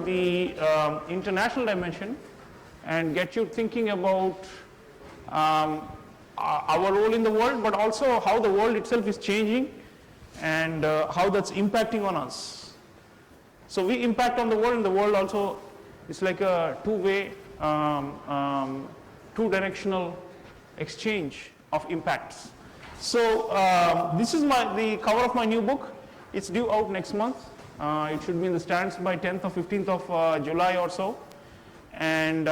the international dimension and get you thinking about our role in the world, but also how the world itself is changing and how that's impacting on us. So we impact on the world, and the world also is like a two-way, two-directional exchange of impacts. So this is the cover of my new book. It's due out next month. It should be in the stands by 10th or 15th of July or so. And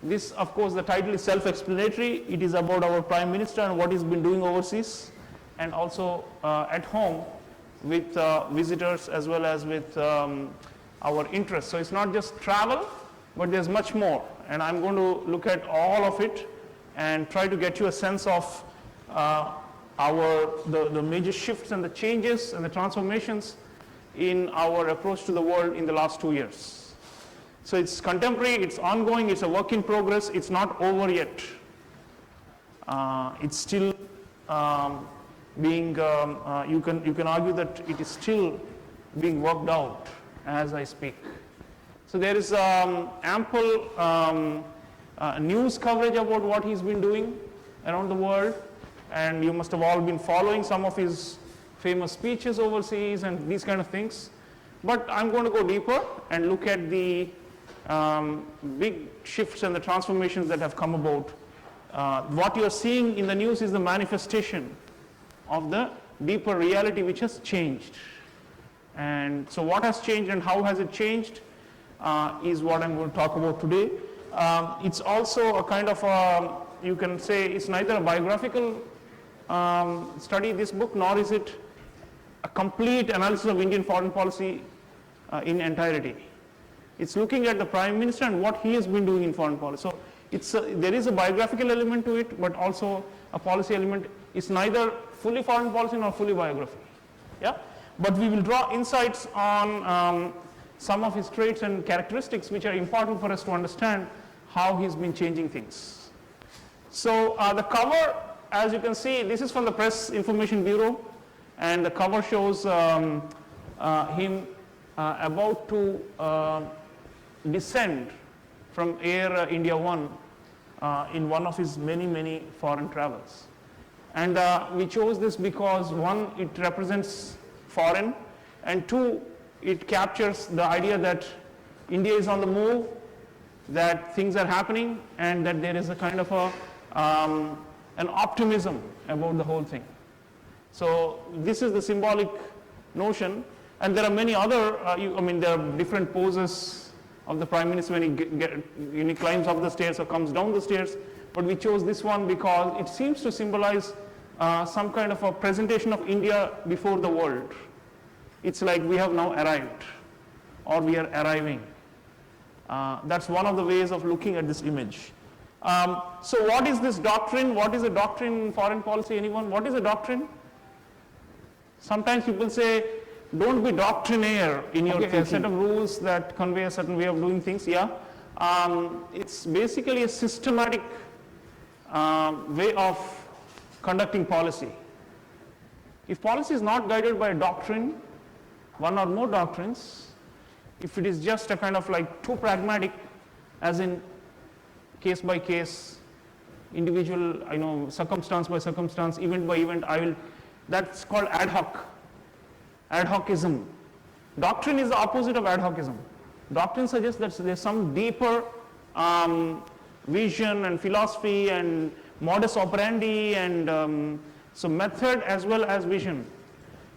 this, of course, the title is self-explanatory. It is about our Prime Minister and what he's been doing overseas, and also at home with visitors as well as with our interests. So it's not just travel, but there's much more. And I'm going to look at all of it and try to get you a sense of the major shifts and the changes and the transformations in our approach to the world in the last 2 years. So it's contemporary, it's ongoing, it's a work in progress, it's not over yet. It's still being, you can argue that it is still being worked out as I speak. So there is ample news coverage about what he's been doing around the world, and you must have all been following some of his famous speeches overseas and these kind of things. But I'm going to go deeper and look at the big shifts and the transformations that have come about. What you're seeing in the news is the manifestation of the deeper reality which has changed. And so what has changed and how has it changed is what I'm going to talk about today. It's also a kind of you can say it's neither a biographical study, this book, nor is it a complete analysis of Indian foreign policy in entirety. It's looking at the Prime Minister and what he has been doing in foreign policy. So there is a biographical element to it, but also a policy element. It's neither fully foreign policy nor fully biography. Yeah? But we will draw insights on some of his traits and characteristics which are important for us to understand how he's been changing things. So the cover, as you can see, this is from the Press Information Bureau, and the cover shows him about to descend from Air India One in one of his many foreign travels. And we chose this because, one, it represents foreign, and two, it captures the idea that India is on the move, that things are happening, and that there is a kind of an optimism about the whole thing. So this is the symbolic notion, and there are many other, there are different poses of the Prime Minister when he climbs up the stairs or comes down the stairs, but we chose this one because it seems to symbolize some kind of a presentation of India before the world. It's like we have now arrived, or we are arriving. That's one of the ways of looking at this image. So what is this doctrine? What is a doctrine in foreign policy? Anyone? What is a doctrine? Sometimes people say, don't be doctrinaire in your set of rules that convey a certain way of doing things. Yeah, it's basically a systematic way of conducting policy. If policy is not guided by a doctrine, one or more doctrines, if it is just a kind of like too pragmatic, as in case by case, individual, circumstance by circumstance, event by event, that's called ad hoc. Ad hocism. Doctrine is the opposite of ad hocism. Doctrine suggests that there's some deeper vision and philosophy and modus operandi and so method as well as vision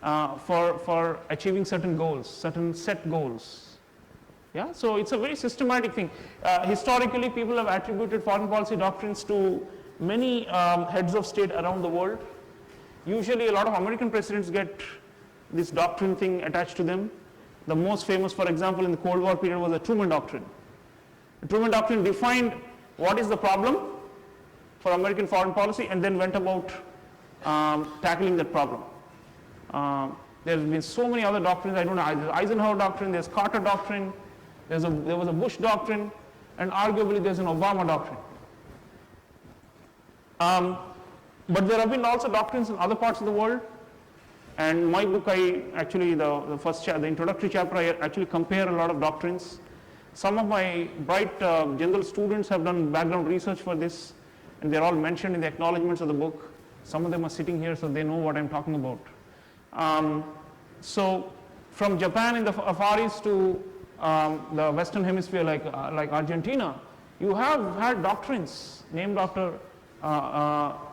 for achieving certain goals, certain set goals. Yeah, so it's a very systematic thing. Historically, people have attributed foreign policy doctrines to many heads of state around the world. Usually a lot of American presidents get this doctrine thing attached to them. The most famous, for example, in the Cold War period was the Truman Doctrine. The Truman Doctrine defined what is the problem for American foreign policy and then went about tackling that problem. There's been so many other doctrines. I don't know, there's Eisenhower Doctrine, there's Carter Doctrine, there was a Bush Doctrine, and arguably there's an Obama Doctrine. But there have been also doctrines in other parts of the world. And my book, I actually, the first the introductory chapter, I actually compare a lot of doctrines. Some of my bright general students have done background research for this, and they're all mentioned in the acknowledgements of the book. Some of them are sitting here, so they know what I'm talking about. So from Japan in the Far East to the Western Hemisphere, like Argentina, you have had doctrines named after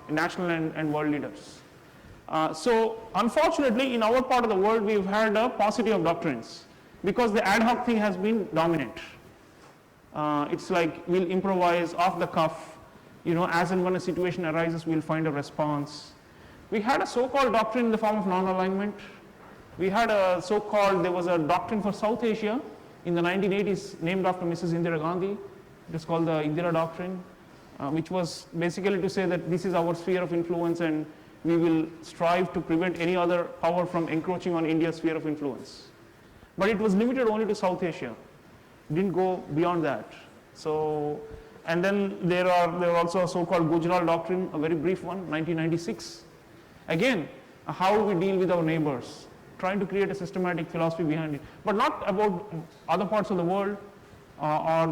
national and world leaders. So unfortunately, in our part of the world, we've had a paucity of doctrines because the ad hoc thing has been dominant. It's like we'll improvise off the cuff, as and when a situation arises, we'll find a response. We had a so-called doctrine in the form of non-alignment. We had there was a doctrine for South Asia in the 1980s named after Mrs. Indira Gandhi. It was called the Indira Doctrine, which was basically to say that this is our sphere of influence and we will strive to prevent any other power from encroaching on India's sphere of influence. But it was limited only to South Asia. It didn't go beyond that. So, and then there are also a so-called Gujarat Doctrine, a very brief one, 1996. Again, how we deal with our neighbors, trying to create a systematic philosophy behind it, but not about other parts of the world or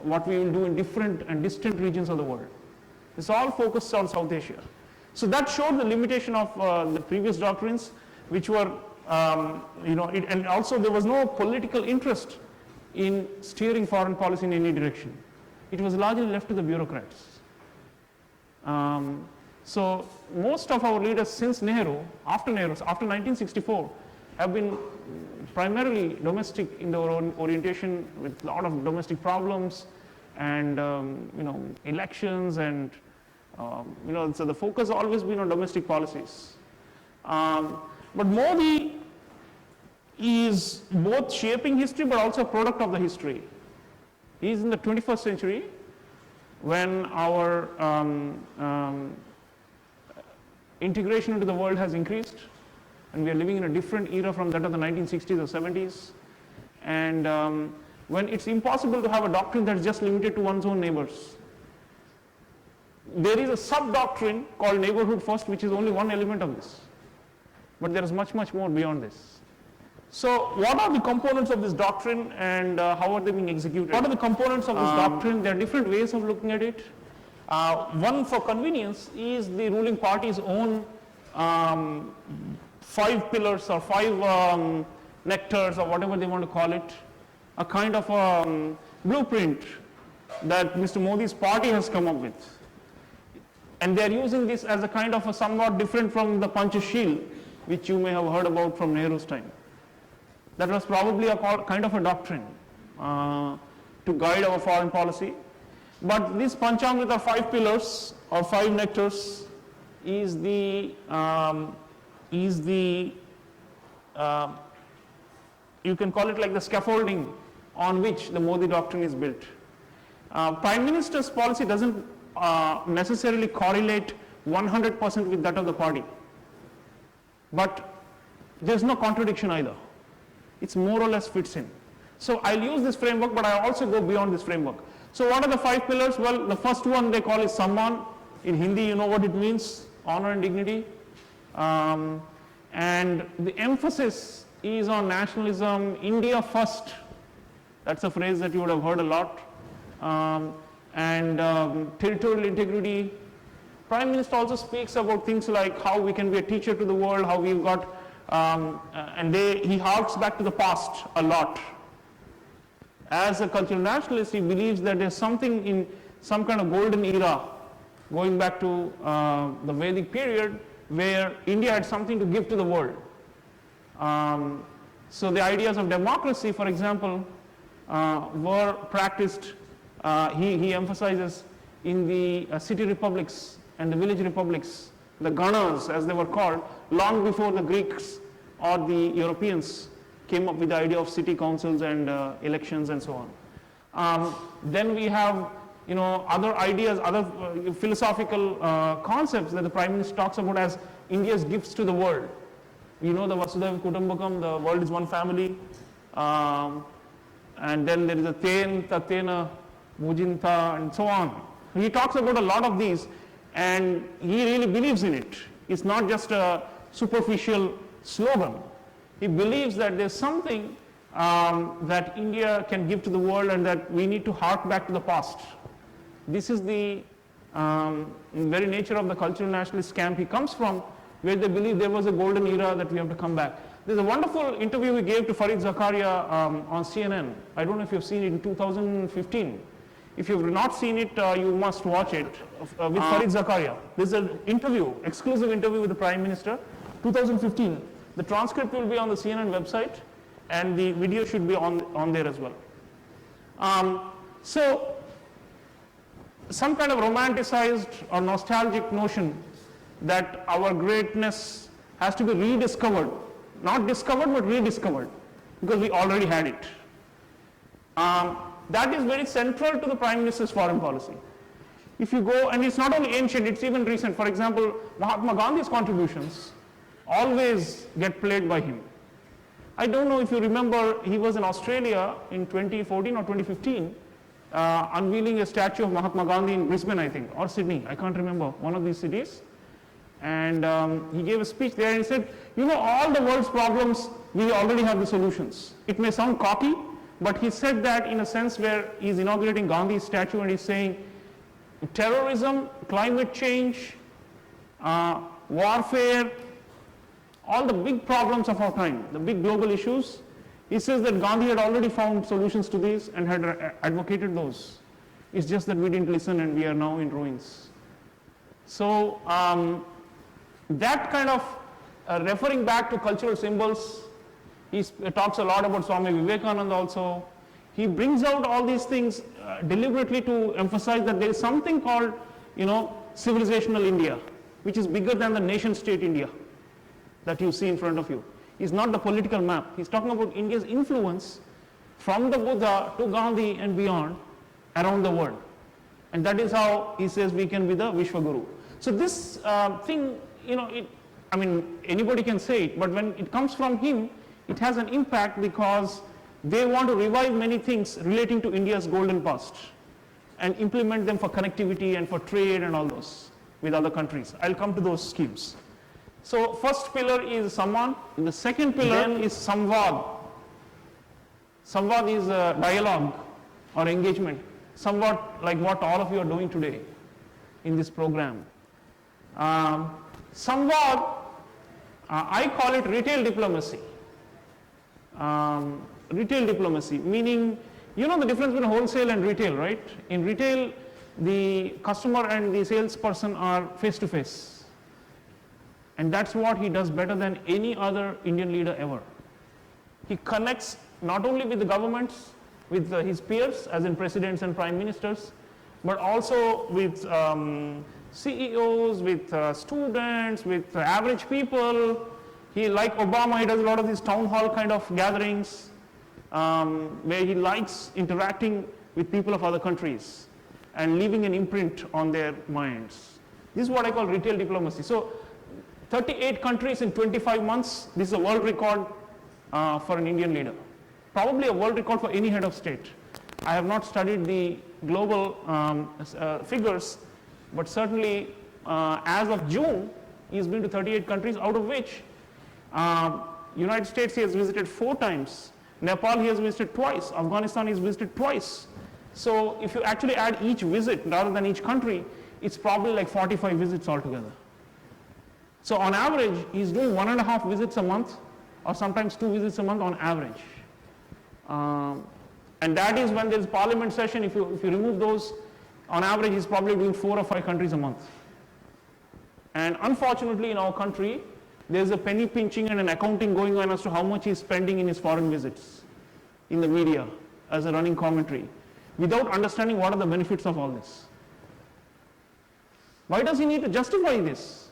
what we will do in different and distant regions of the world. It's all focused on South Asia. So that showed the limitation of the previous doctrines, which were, and also there was no political interest in steering foreign policy in any direction. It was largely left to the bureaucrats. So most of our leaders since Nehru, after 1964, have been primarily domestic in their own orientation with a lot of domestic problems and elections and so the focus has always been on domestic policies. But Modi is both shaping history but also a product of the history. He is in the 21st century when our integration into the world has increased and we are living in a different era from that of the 1960s or 70s, and when it's impossible to have a doctrine that's just limited to one's own neighbors. There is a sub-doctrine called neighborhood first, which is only one element of this, but there is much, much more beyond this. So what are the components of this doctrine and how are they being executed? What are the components of this doctrine? There are different ways of looking at it. One, for convenience, is the ruling party's own 5 pillars or 5 nectars or whatever they want to call it, a kind of blueprint that Mr. Modi's party has come up with. And they are using this as a kind of a somewhat different from the Panchashil, which you may have heard about from Nehru's time. That was probably a kind of a doctrine to guide our foreign policy. But this Panchamrita, 5 pillars or 5 nectars, is the you can call it like the scaffolding on which the Modi doctrine is built. Prime Minister's policy doesn't necessarily correlate 100% with that of the party, but there's no contradiction either. It's more or less fits in. So I'll use this framework, but I also go beyond this framework. So what are the 5 pillars? Well, the first one they call is Samman. In Hindi, you know what it means, honor and dignity. And the emphasis is on nationalism, India first. That's a phrase that you would have heard a lot. And territorial integrity. Prime Minister also speaks about things like how we can be a teacher to the world, how we've got, he harks back to the past a lot. As a cultural nationalist, he believes that there's something in some kind of golden era going back to the Vedic period where India had something to give to the world. So the ideas of democracy, for example, were practiced, he emphasizes, in the city republics and the village republics, the Ganas as they were called, long before the Greeks or the Europeans came up with the idea of city councils and elections and so on. Then we have other ideas, other philosophical concepts that the Prime Minister talks about as India's gifts to the world. You know the Vasudhaiva Kutumbakam, the world is one family. And then there is a Ten, Tatena, Mujinta, and so on. He talks about a lot of these, and he really believes in it. It's not just a superficial slogan. He believes that there's something that India can give to the world and that we need to hark back to the past. This is the very nature of the cultural nationalist camp he comes from, where they believe there was a golden era that we have to come back. There's a wonderful interview he gave to Fareed Zakaria on CNN. I don't know if you've seen it in 2015. If you've not seen it, you must watch it with Fareed Zakaria. There's an interview, exclusive interview with the Prime Minister, 2015. The transcript will be on the CNN website and the video should be on there as well. So, some kind of romanticized or nostalgic notion that our greatness has to be rediscovered. Not discovered, but rediscovered, because we already had it. That is very central to the Prime Minister's foreign policy. If you go, and it's not only ancient, it's even recent. For example, Mahatma Gandhi's contributions always get played by him. I don't know if you remember, he was in Australia in 2014 or 2015, unveiling a statue of Mahatma Gandhi in Brisbane, I think, or Sydney, I can't remember, one of these cities. And he gave a speech there and he said, you know, all the world's problems, we already have the solutions. It may sound cocky, but he said that in a sense where he's inaugurating Gandhi's statue and he's saying, terrorism, climate change, warfare, all the big problems of our time, the big global issues, he says that Gandhi had already found solutions to these and had advocated those. It's just that we didn't listen and we are now in ruins. So, that kind of referring back to cultural symbols, he talks a lot about Swami Vivekananda also. He brings out all these things deliberately to emphasize that there is something called, you know, civilizational India, which is bigger than the nation state India that you see in front of you. It's not the political map. He's talking about India's influence from the Buddha to Gandhi and beyond around the world. And that is how he says we can be the Vishwaguru. So this thing, you know, I mean, anybody can say it, but when it comes from him, it has an impact because they want to revive many things relating to India's golden past and implement them for connectivity and for trade and all those with other countries. I'll come to those schemes. So first pillar is Samman, and the second pillar is Samvad. Samvad is a dialogue or engagement, somewhat like what all of you are doing today in this program. Samvad, I call it retail diplomacy. Retail diplomacy, meaning, you know the difference between wholesale and retail, right? In retail, the customer and the salesperson are face to face. And that's what he does better than any other Indian leader ever. He connects not only with the governments, with his peers, as in presidents and prime ministers, but also with CEOs, with students, with average people. He, like Obama, he does a lot of these town hall kind of gatherings where he likes interacting with people of other countries and leaving an imprint on their minds. This is what I call retail diplomacy. So 38 countries in 25 months, this is a world record for an Indian leader. Probably a world record for any head of state. I have not studied the global figures, but certainly as of June, he's been to 38 countries, out of which United States he has visited 4 times, Nepal he has visited twice, Afghanistan he has visited twice. So if you actually add each visit rather than each country, it's probably like 45 visits altogether. So on average, he's doing 1.5 visits a month, or sometimes 2 visits a month on average. And that is when there's parliament session. If you remove those, on average, he's probably doing 4 or 5 countries a month. And unfortunately, in our country, there's a penny pinching and an accounting going on as to how much he's spending in his foreign visits in the media as a running commentary, without understanding what are the benefits of all this. Why does he need to justify this?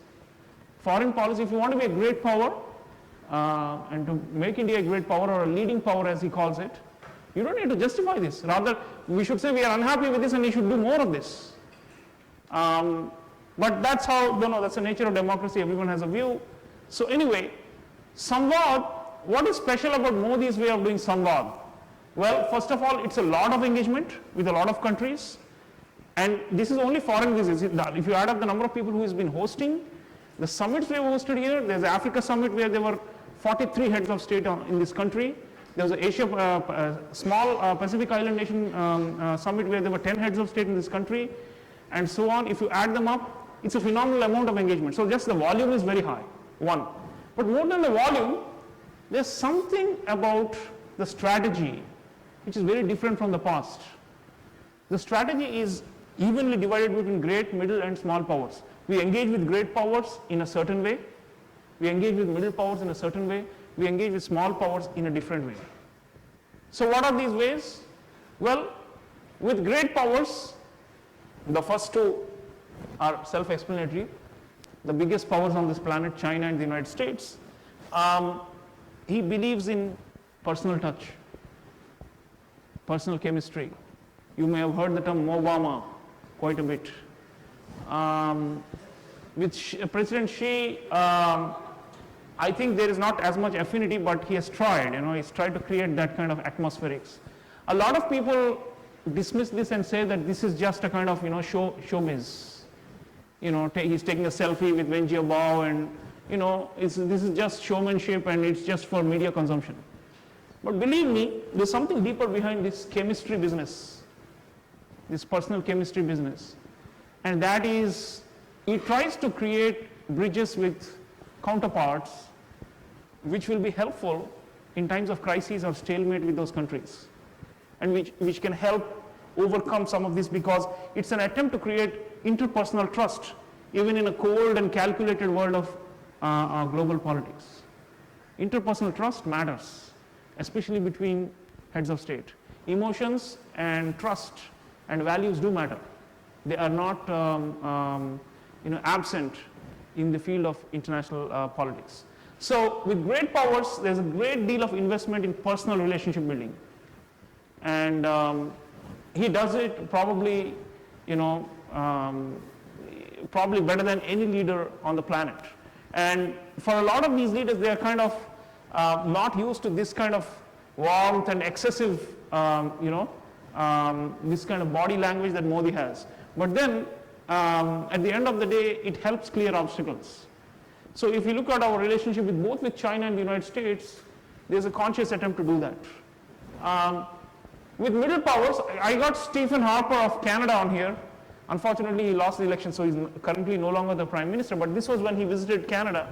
Foreign policy, if you want to be a great power, and to make India a great power or a leading power as he calls it, you don't need to justify this. Rather, we should say we are unhappy with this and we should do more of this. But that's how, you know, that's the nature of democracy, everyone has a view. So anyway, Samvad, what is special about Modi's way of doing Samvad? Well, first of all, it's a lot of engagement with a lot of countries. And this is only foreign visits. If you add up the number of people who he's been hosting, The summits we have hosted here, there's the Africa summit where there were 43 heads of state in this country. There was an Asia, small Pacific Island nation summit where there were 10 heads of state in this country, and so on. If you add them up, it's a phenomenal amount of engagement. So just the volume is very high, one. But more than the volume, there's something about the strategy which is very different from the past. The strategy is evenly divided between great, middle, and small powers. We engage with great powers in a certain way. We engage with middle powers in a certain way. We engage with small powers in a different way. So what are these ways? Well, with great powers, the first two are self-explanatory. The biggest powers on this planet, China and the United States, he believes in personal touch, personal chemistry. You may have heard the term Obama quite a bit. With President Xi, I think there is not as much affinity, but he has tried, he's tried to create that kind of atmospherics. A lot of people dismiss this and say that this is just a kind of, showbiz. He's taking a selfie with Wen Jiabao and, this is just showmanship and it's just for media consumption. But believe me, there's something deeper behind this chemistry business, this personal chemistry business. And that is, he tries to create bridges with counterparts which will be helpful in times of crisis or stalemate with those countries, and which can help overcome some of this, because it's an attempt to create interpersonal trust even in a cold and calculated world of global politics. Interpersonal trust matters, especially between heads of state. Emotions and trust and values do matter. They are not absent in the field of international politics. So with great powers, there's a great deal of investment in personal relationship building. And he does it probably, probably better than any leader on the planet. And for a lot of these leaders, they are kind of not used to this kind of warmth and excessive, this kind of body language that Modi has. But then, at the end of the day, it helps clear obstacles. So if you look at our relationship with both with China and the United States, there's a conscious attempt to do that. With middle powers, I got Stephen Harper of Canada on here. Unfortunately, he lost the election, so he's currently no longer the Prime Minister, but this was when he visited Canada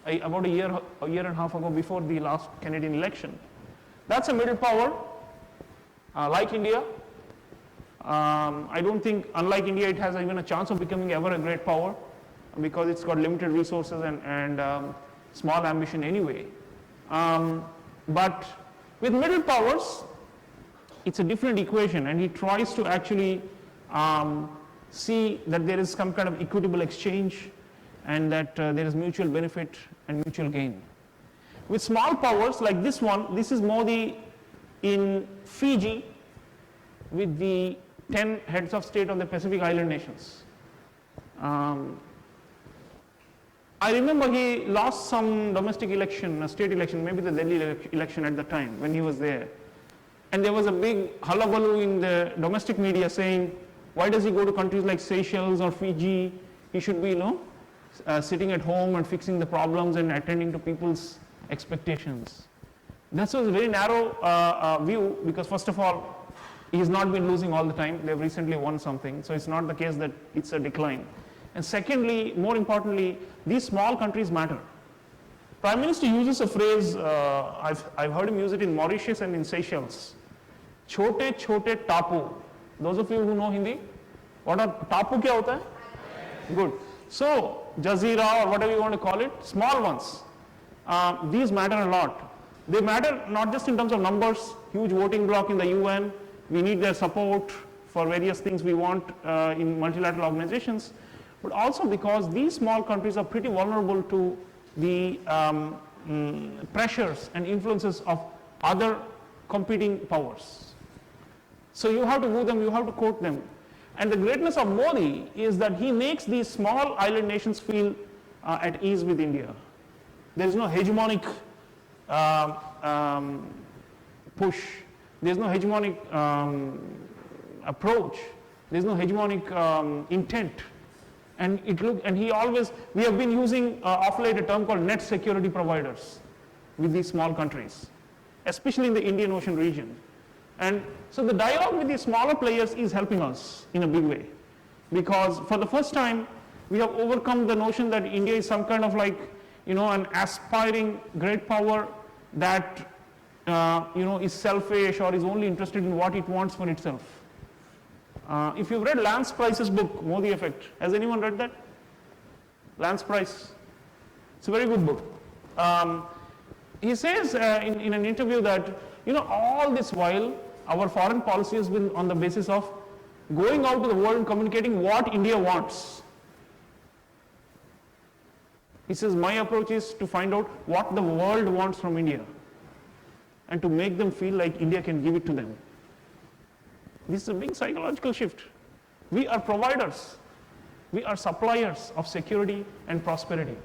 about a year and a half ago, before the last Canadian election. That's a middle power, like India. I don't think, unlike India, it has even a chance of becoming ever a great power, because it's got limited resources and small ambition anyway. But with middle powers, it's a different equation, and he tries to actually see that there is some kind of equitable exchange, and that there is mutual benefit and mutual gain. With small powers like this one, this is Modi in Fiji with the 10 heads of state of the Pacific Island nations. I remember he lost some domestic election, a state election, maybe the Delhi election at the time when he was there. And there was a big hullabaloo in the domestic media saying, why does he go to countries like Seychelles or Fiji? He should be, sitting at home and fixing the problems and attending to people's expectations. That was a very narrow view, because first of all, he has not been losing all the time. They've recently won something, so it's not the case that it's a decline. And secondly, more importantly, these small countries matter. Prime Minister uses a phrase, I've heard him use it in Mauritius and in Seychelles. Chote chote tapu. Those of you who know Hindi, what are tapu kya hota hai? Good. So, Jazeera or whatever you want to call it, small ones. These matter a lot. They matter not just in terms of numbers, huge voting bloc in the UN, we need their support for various things we want in multilateral organizations, but also because these small countries are pretty vulnerable to the pressures and influences of other competing powers. So you have to move them, you have to quote them. And the greatness of Modi is that he makes these small island nations feel at ease with India. There is no hegemonic push. There is no hegemonic approach. There is no hegemonic intent. And we have been using of late a term called net security providers with these small countries, especially in the Indian Ocean region. And so the dialogue with these smaller players is helping us in a big way, because for the first time we have overcome the notion that India is some kind of like, an aspiring great power that is selfish or is only interested in what it wants for itself. If you've read Lance Price's book, Modi Effect, has anyone read that? Lance Price. It's a very good book. He says in an interview that, all this while, our foreign policy has been on the basis of going out to the world and communicating what India wants. He says, my approach is to find out what the world wants from India and to make them feel like India can give it to them. This is a big psychological shift. We are providers. We are suppliers of security and prosperity.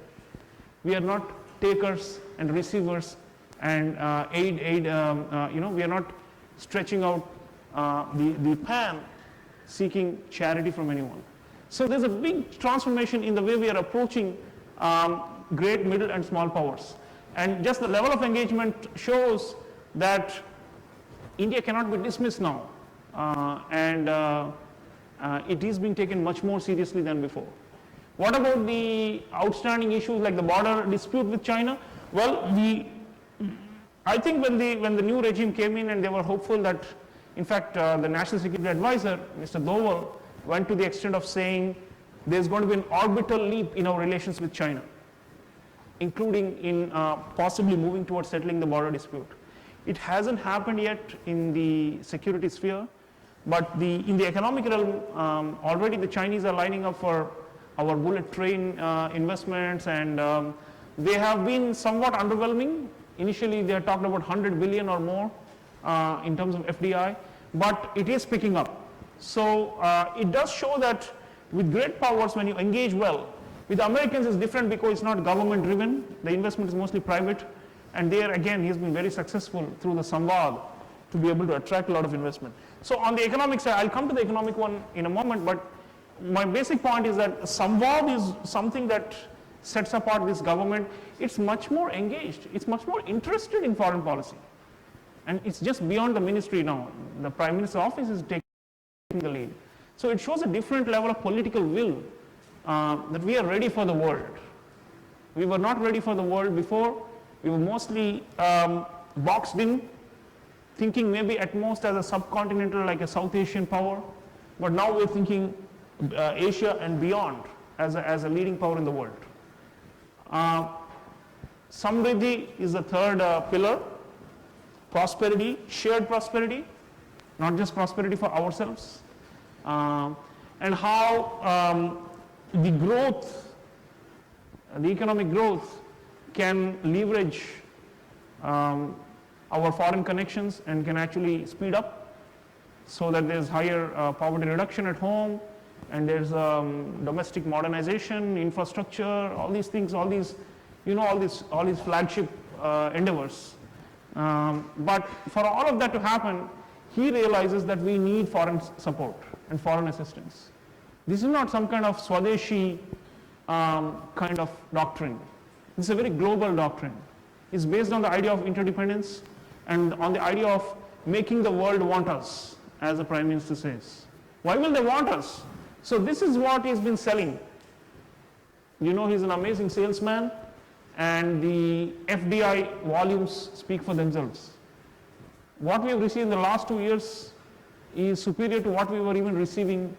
We are not takers and receivers and we are not stretching out the pan seeking charity from anyone. So there's a big transformation in the way we are approaching great, middle and small powers. And just the level of engagement shows that India cannot be dismissed now. It is being taken much more seriously than before. What about the outstanding issues like the border dispute with China? Well, I think when the new regime came in and they were hopeful that, in fact, the National Security Advisor, Mr. Doval, went to the extent of saying there's going to be an orbital leap in our relations with China, including in possibly moving towards settling the border dispute. It hasn't happened yet in the security sphere, but in the economic realm, already the Chinese are lining up for our bullet train investments, and they have been somewhat underwhelming. Initially, they had talked about 100 billion or more in terms of FDI, but it is picking up. So it does show that with great powers, when you engage well, with the Americans it's different because it's not government driven, the investment is mostly private, and there again he's been very successful through the Samvad to be able to attract a lot of investment. So on the economic side, I'll come to the economic one in a moment, but my basic point is that Samvad is something that sets apart this government. It's much more engaged, it's much more interested in foreign policy. And it's just beyond the ministry now. The Prime Minister's office is taking the lead. So it shows a different level of political will that we are ready for the world. We were not ready for the world before. We were mostly boxed in, thinking maybe at most as a subcontinental, like a South Asian power. But now we're thinking Asia and beyond as a leading power in the world. Samriddhi is the third pillar. Prosperity, shared prosperity, not just prosperity for ourselves. And how the growth, the economic growth can leverage our foreign connections and can actually speed up so that there's higher poverty reduction at home, and there's domestic modernization, infrastructure, all these things, all these flagship endeavors. But for all of that to happen, he realizes that we need foreign support and foreign assistance. This is not some kind of Swadeshi kind of doctrine. This is a very global doctrine. It's based on the idea of interdependence and on the idea of making the world want us, as the Prime Minister says. Why will they want us? So this is what he's been selling. He's an amazing salesman, and the FDI volumes speak for themselves. What we have received in the last 2 years is superior to what we were even receiving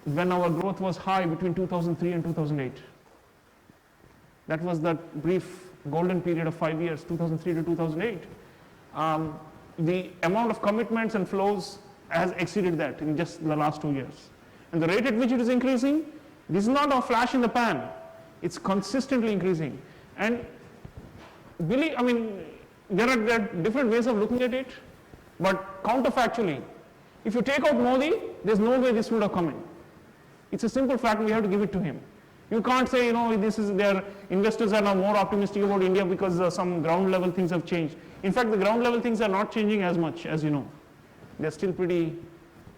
when our growth was high between 2003 and 2008. That was that brief golden period of 5 years, 2003 to 2008. The amount of commitments and flows has exceeded that in just the last 2 years. And the rate at which it is increasing, this is not a flash in the pan. It's consistently increasing. And there are different ways of looking at it, but counterfactually, if you take out Modi, there's no way this would have come in. It's a simple fact, we have to give it to him. You can't say, their investors are now more optimistic about India because some ground level things have changed. In fact, the ground level things are not changing as much, as you know. They're still pretty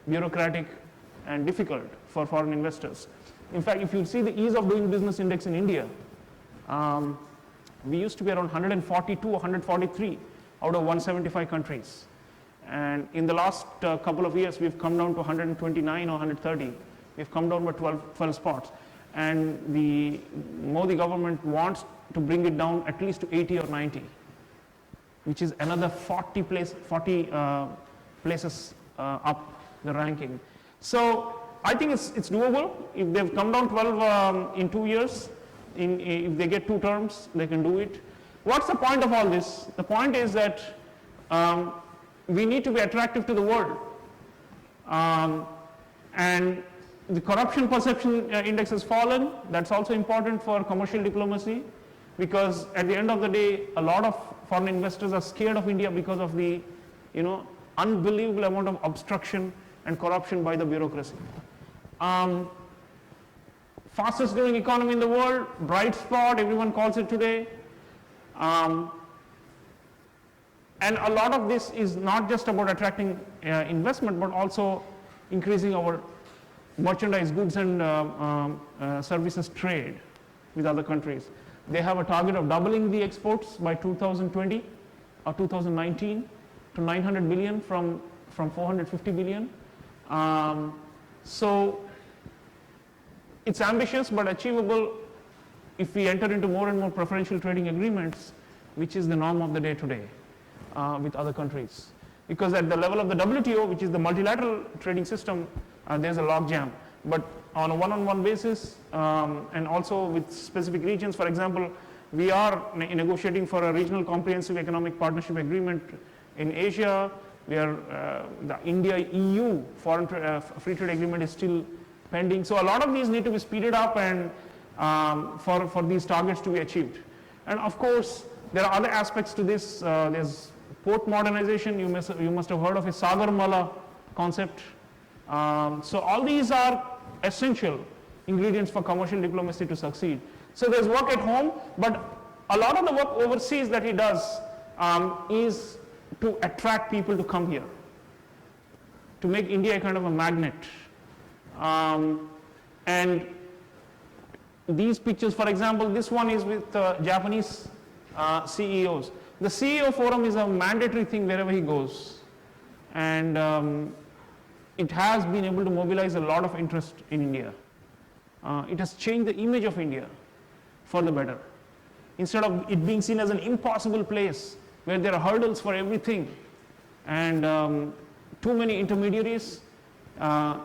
bureaucratic and difficult for foreign investors. In fact, if you see the ease of doing business index in India, we used to be around 142 or 143 out of 175 countries. And in the last couple of years, we've come down to 129 or 130. We've come down by 12 spots. And the Modi government wants to bring it down at least to 80 or 90, which is another 40 places up the ranking. So I think it's doable. If they've come down 12 in 2 years, if they get 2 terms, they can do it. What's the point of all this? The point is that we need to be attractive to the world. And the corruption perception index has fallen. That's also important for commercial diplomacy, because at the end of the day, a lot of foreign investors are scared of India because of the, unbelievable amount of obstruction and corruption by the bureaucracy. Fastest growing economy in the world, bright spot, everyone calls it today. And a lot of this is not just about attracting investment, but also increasing our merchandise, goods and services trade with other countries. They have a target of doubling the exports by 2020 or 2019 to 900 billion from 450 billion. So it's ambitious but achievable if we enter into more and more preferential trading agreements, which is the norm of the day today with other countries. Because at the level of the WTO, which is the multilateral trading system, there's a logjam. But on a one-on-one basis, and also with specific regions, for example, we are negotiating for a regional comprehensive economic partnership agreement in Asia, where the India-EU foreign free trade agreement is still pending. So a lot of these need to be speeded up and for these targets to be achieved. And of course, there are other aspects to this. There's port modernization. You must have heard of a Sagarmala concept. So all these are essential ingredients for commercial diplomacy to succeed. So there's work at home, but a lot of the work overseas that he does is to attract people to come here, to make India a kind of a magnet. And these pictures, for example, this one is with Japanese CEOs. The CEO forum is a mandatory thing wherever he goes. And it has been able to mobilize a lot of interest in India. It has changed the image of India for the better. Instead of it being seen as an impossible place where there are hurdles for everything and too many intermediaries,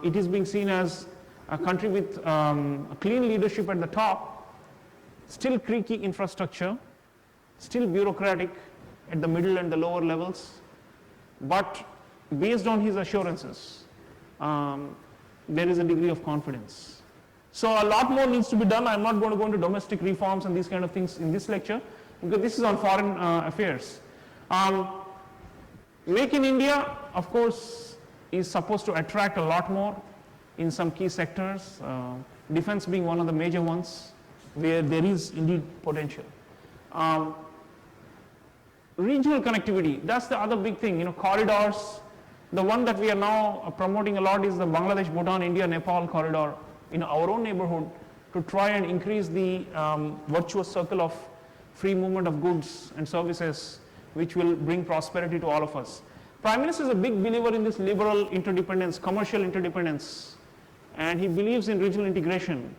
it is being seen as a country with a clean leadership at the top, still creaky infrastructure, still bureaucratic at the middle and the lower levels, but based on his assurances, there is a degree of confidence. So a lot more needs to be done. I'm not going to go into domestic reforms and these kind of things in this lecture, because this is on foreign affairs. Make in India, of course, is supposed to attract a lot more in some key sectors, defense being one of the major ones, where there is indeed potential. Regional connectivity, that's the other big thing, corridors. The one that we are now promoting a lot is the Bangladesh, Bhutan, India, Nepal corridor in our own neighborhood, to try and increase the virtuous circle of free movement of goods and services, which will bring prosperity to all of us. Prime Minister is a big believer in this liberal interdependence, commercial interdependence, and he believes in regional integration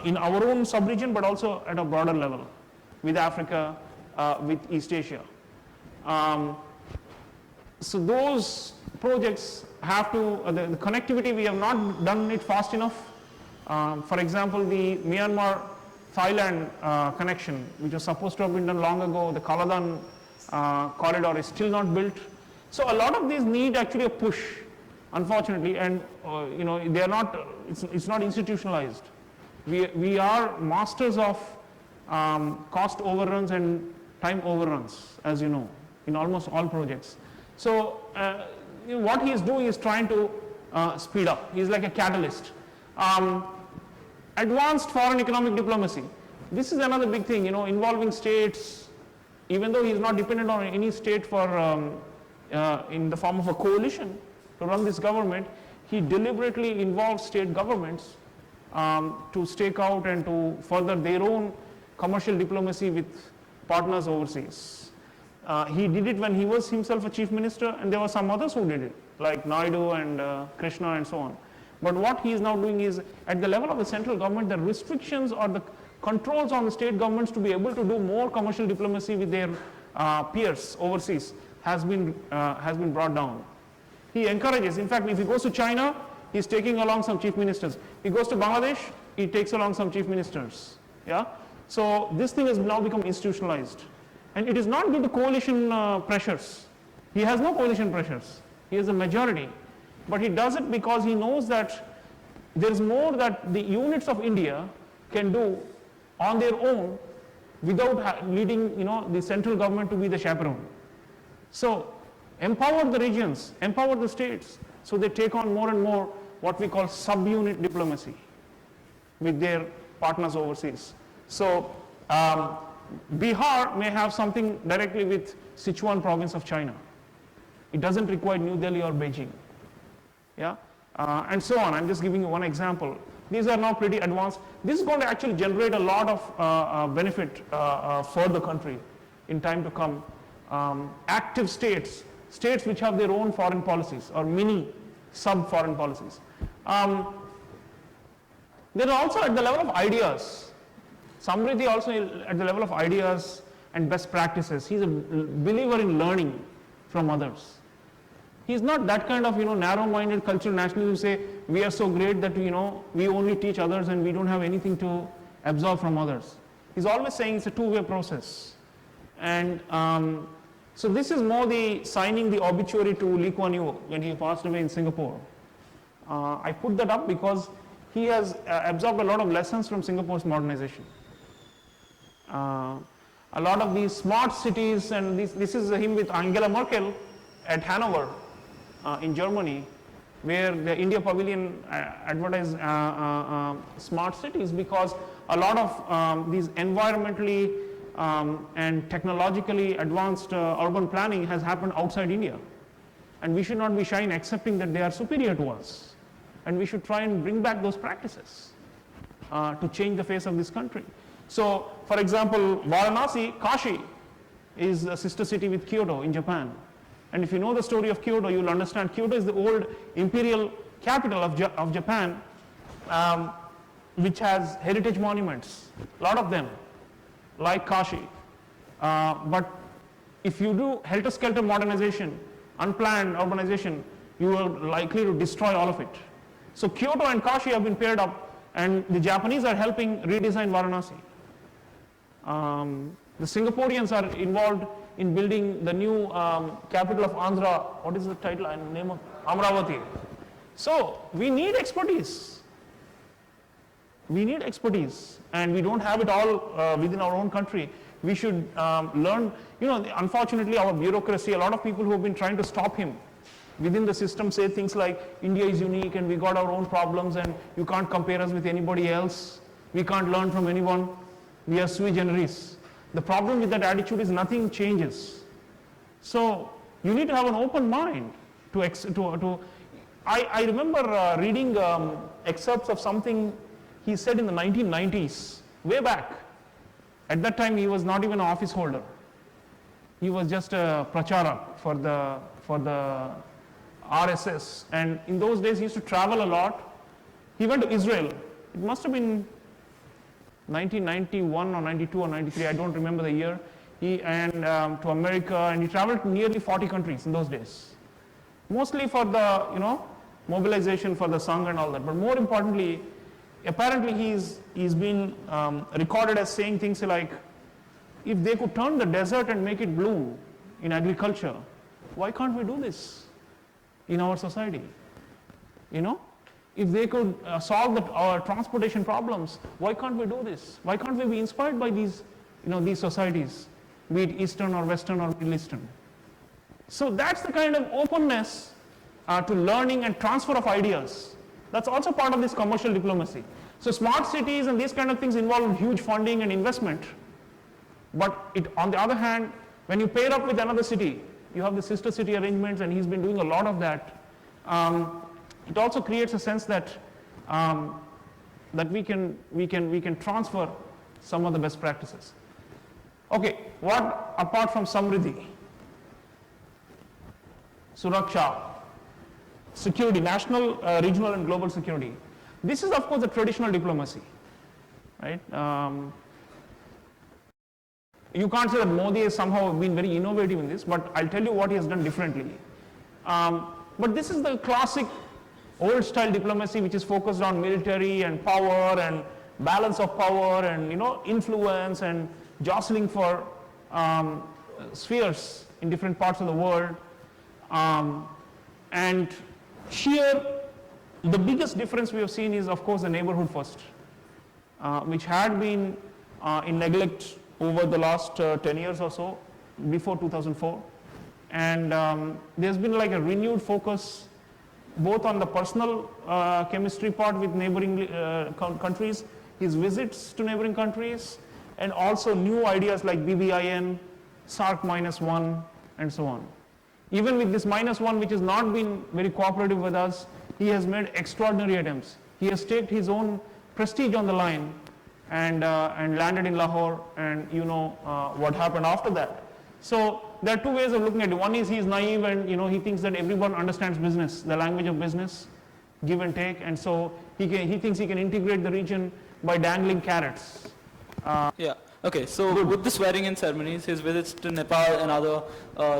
in our own sub-region, but also at a broader level with Africa, with East Asia. So those projects have to, the connectivity, we have not done it fast enough. For example, the Myanmar-Thailand connection, which was supposed to have been done long ago, the Kaladan corridor is still not built. So a lot of these need actually a push, unfortunately, and they are not, it's not institutionalized. We are masters of cost overruns and time overruns, as you know, in almost all projects. So what he is doing is trying to speed up. He's like a catalyst. Advanced foreign economic diplomacy. This is another big thing, involving states. Even though he is not dependent on any state for in the form of a coalition to run this government, he deliberately involves state governments to stake out and to further their own commercial diplomacy with partners overseas. He did it when he was himself a chief minister, and there were some others who did it, like Naidu and Krishna and so on. But what he is now doing is, at the level of the central government, the restrictions or the controls on the state governments to be able to do more commercial diplomacy with their peers overseas has been brought down. He encourages, in fact, if he goes to China, he's taking along some chief ministers. He goes to Bangladesh, he takes along some chief ministers. Yeah? So this thing has now become institutionalized. And it is not due to coalition pressures. He has no coalition pressures. He has a majority. But he does it because he knows that there is more that the units of India can do on their own without needing, the central government to be the chaperone. So empower the regions, empower the states, so they take on more and more what we call subunit diplomacy with their partners overseas. So Bihar may have something directly with Sichuan province of China. It doesn't require New Delhi or Beijing. Yeah, and so on. I'm just giving you one example. These are now pretty advanced. This is going to actually generate a lot of benefit for the country in time to come. Active states which have their own foreign policies or mini sub-foreign policies. They are also at the level of ideas. Samriddhi also at the level of ideas and best practices. He's a believer in learning from others. He's not that kind of, narrow-minded cultural nationalist who say, we are so great that, we only teach others and we don't have anything to absorb from others. He's always saying it's a two-way process. And so this is more the signing the obituary to Lee Kuan Yew when he passed away in Singapore. I put that up because he has absorbed a lot of lessons from Singapore's modernization. A lot of these smart cities, and this is him with Angela Merkel at Hanover in Germany, where the India Pavilion advertised smart cities, because a lot of these environmentally and technologically advanced urban planning has happened outside India. And we should not be shy in accepting that they are superior to us. And we should try and bring back those practices to change the face of this country. So, for example, Varanasi, Kashi, is a sister city with Kyoto in Japan. And if you know the story of Kyoto, you will understand Kyoto is the old imperial capital of Japan, which has heritage monuments, a lot of them, like Kashi. But if you do helter-skelter modernization, unplanned urbanization, you are likely to destroy all of it. So Kyoto and Kashi have been paired up, and the Japanese are helping redesign Varanasi. The Singaporeans are involved in building the new capital of Andhra. What is the title and name of Amravati? So we need expertise. We need expertise, and we don't have it all within our own country. We should learn. Unfortunately, our bureaucracy, a lot of people who have been trying to stop him within the system say things like, India is unique and we got our own problems and you can't compare us with anybody else. We can't learn from anyone. We are sui generis. The problem with that attitude is nothing changes. So you need to have an open mind I remember reading excerpts of something he said in the 1990s, way back. At that time he was not even an office holder. He was just a pracharak for the RSS, and in those days he used to travel a lot. He went to Israel. It must have been 1991 or 92 or 93, I don't remember the year. To America, and he traveled to nearly 40 countries in those days. Mostly for the, mobilization for the Sangh and all that. But more importantly, apparently he's been recorded as saying things like, if they could turn the desert and make it blue in agriculture, why can't we do this in our society? If they could solve our transportation problems, why can't we do this? Why can't we be inspired by these societies, be it Eastern or Western or Middle Eastern? So that's the kind of openness to learning and transfer of ideas. That's also part of this commercial diplomacy. So smart cities and these kind of things involve huge funding and investment. But on the other hand, when you pair up with another city, you have the sister city arrangements, and he's been doing a lot of that. It also creates a sense that that we can transfer some of the best practices. Okay, what apart from Samriddhi, Suraksha, security, national, regional and global security. This is of course the traditional diplomacy, right? You can't say that Modi has somehow been very innovative in this, but I'll tell you what he has done differently. But this is the classic old style diplomacy which is focused on military and power and balance of power and influence and jostling for spheres in different parts of the world. And here the biggest difference we have seen is of course the neighborhood first, which had been in neglect over the last 10 years or so, before 2004. And there's been like a renewed focus both on the personal chemistry part with neighboring countries, his visits to neighboring countries, and also new ideas like BBIN, SARC -1, and so on. Even with this -1, which has not been very cooperative with us, he has made extraordinary attempts. He has staked his own prestige on the line and landed in Lahore, and what happened after that. So there are two ways of looking at it. One is he is naive and he thinks that everyone understands business, the language of business, give and take, and so he thinks he can integrate the region by dangling carrots. Yeah. Okay, so with the swearing-in ceremonies, his visits to Nepal and other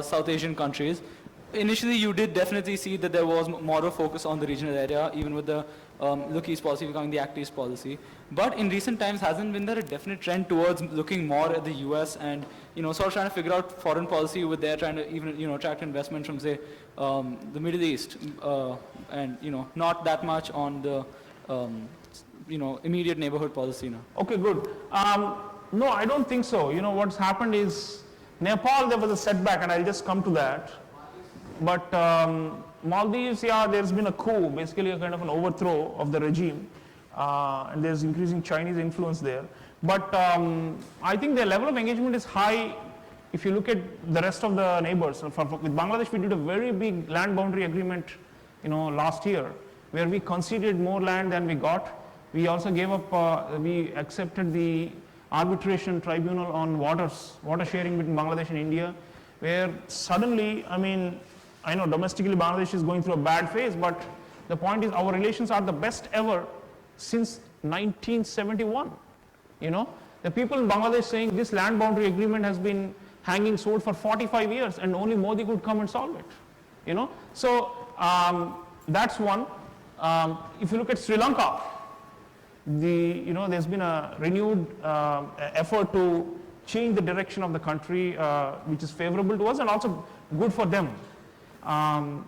South Asian countries, initially you did definitely see that there was more of a focus on the regional area, even with the Look East policy becoming the Act East policy. But in recent times, hasn't been there a definite trend towards looking more at the US and sort of trying to figure out foreign policy with there, trying to even attract investment from say the Middle East, and not that much on the immediate neighborhood policy now. Okay, good. No, I don't think so. What's happened is Nepal, there was a setback, and I'll just come to that. But Maldives, yeah, there's been a coup, basically a kind of an overthrow of the regime, and there's increasing Chinese influence there. But I think the level of engagement is high if you look at the rest of the neighbors. With Bangladesh, we did a very big land boundary agreement, last year, where we conceded more land than we got. We also gave up, we accepted the arbitration tribunal on water sharing between Bangladesh and India, where suddenly, I know domestically Bangladesh is going through a bad phase, but the point is our relations are the best ever since 1971. The people in Bangladesh saying this land boundary agreement has been hanging sword for 45 years and only Modi could come and solve it. So that's one. If you look at Sri Lanka, there's been a renewed effort to change the direction of the country, which is favorable to us and also good for them.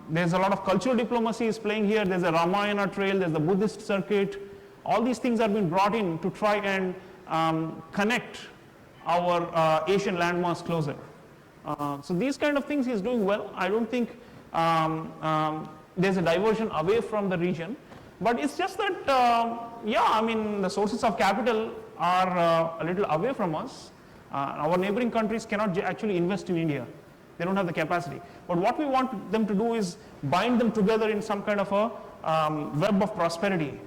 There's a lot of cultural diplomacy is playing here. There's a Ramayana trail, there's the Buddhist circuit. All these things are being brought in to try and connect our Asian landmass closer. So these kind of things he's doing well. I don't think there's a diversion away from the region. But it's just that, the sources of capital are a little away from us. Our neighboring countries cannot actually invest in India. They don't have the capacity. But what we want them to do is bind them together in some kind of a web of prosperity,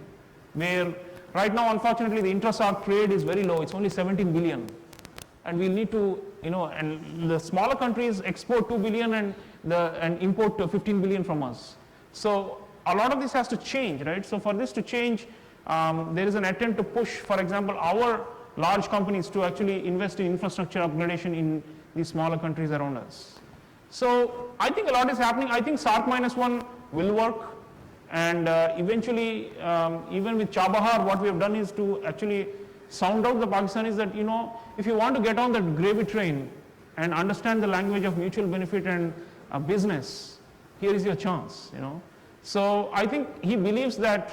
where right now, unfortunately, the intra-SAARC trade is very low. It's only 17 billion. And we need to, and the smaller countries export 2 billion and import 15 billion from us. So a lot of this has to change, right? So for this to change, there is an attempt to push, for example, our large companies to actually invest in infrastructure upgradation in these smaller countries around us. So I think a lot is happening. I think SAARC -1 will work, and eventually, even with Chabahar, what we have done is to actually sound out the Pakistanis that, if you want to get on that gravy train and understand the language of mutual benefit and business, here is your chance, So I think he believes that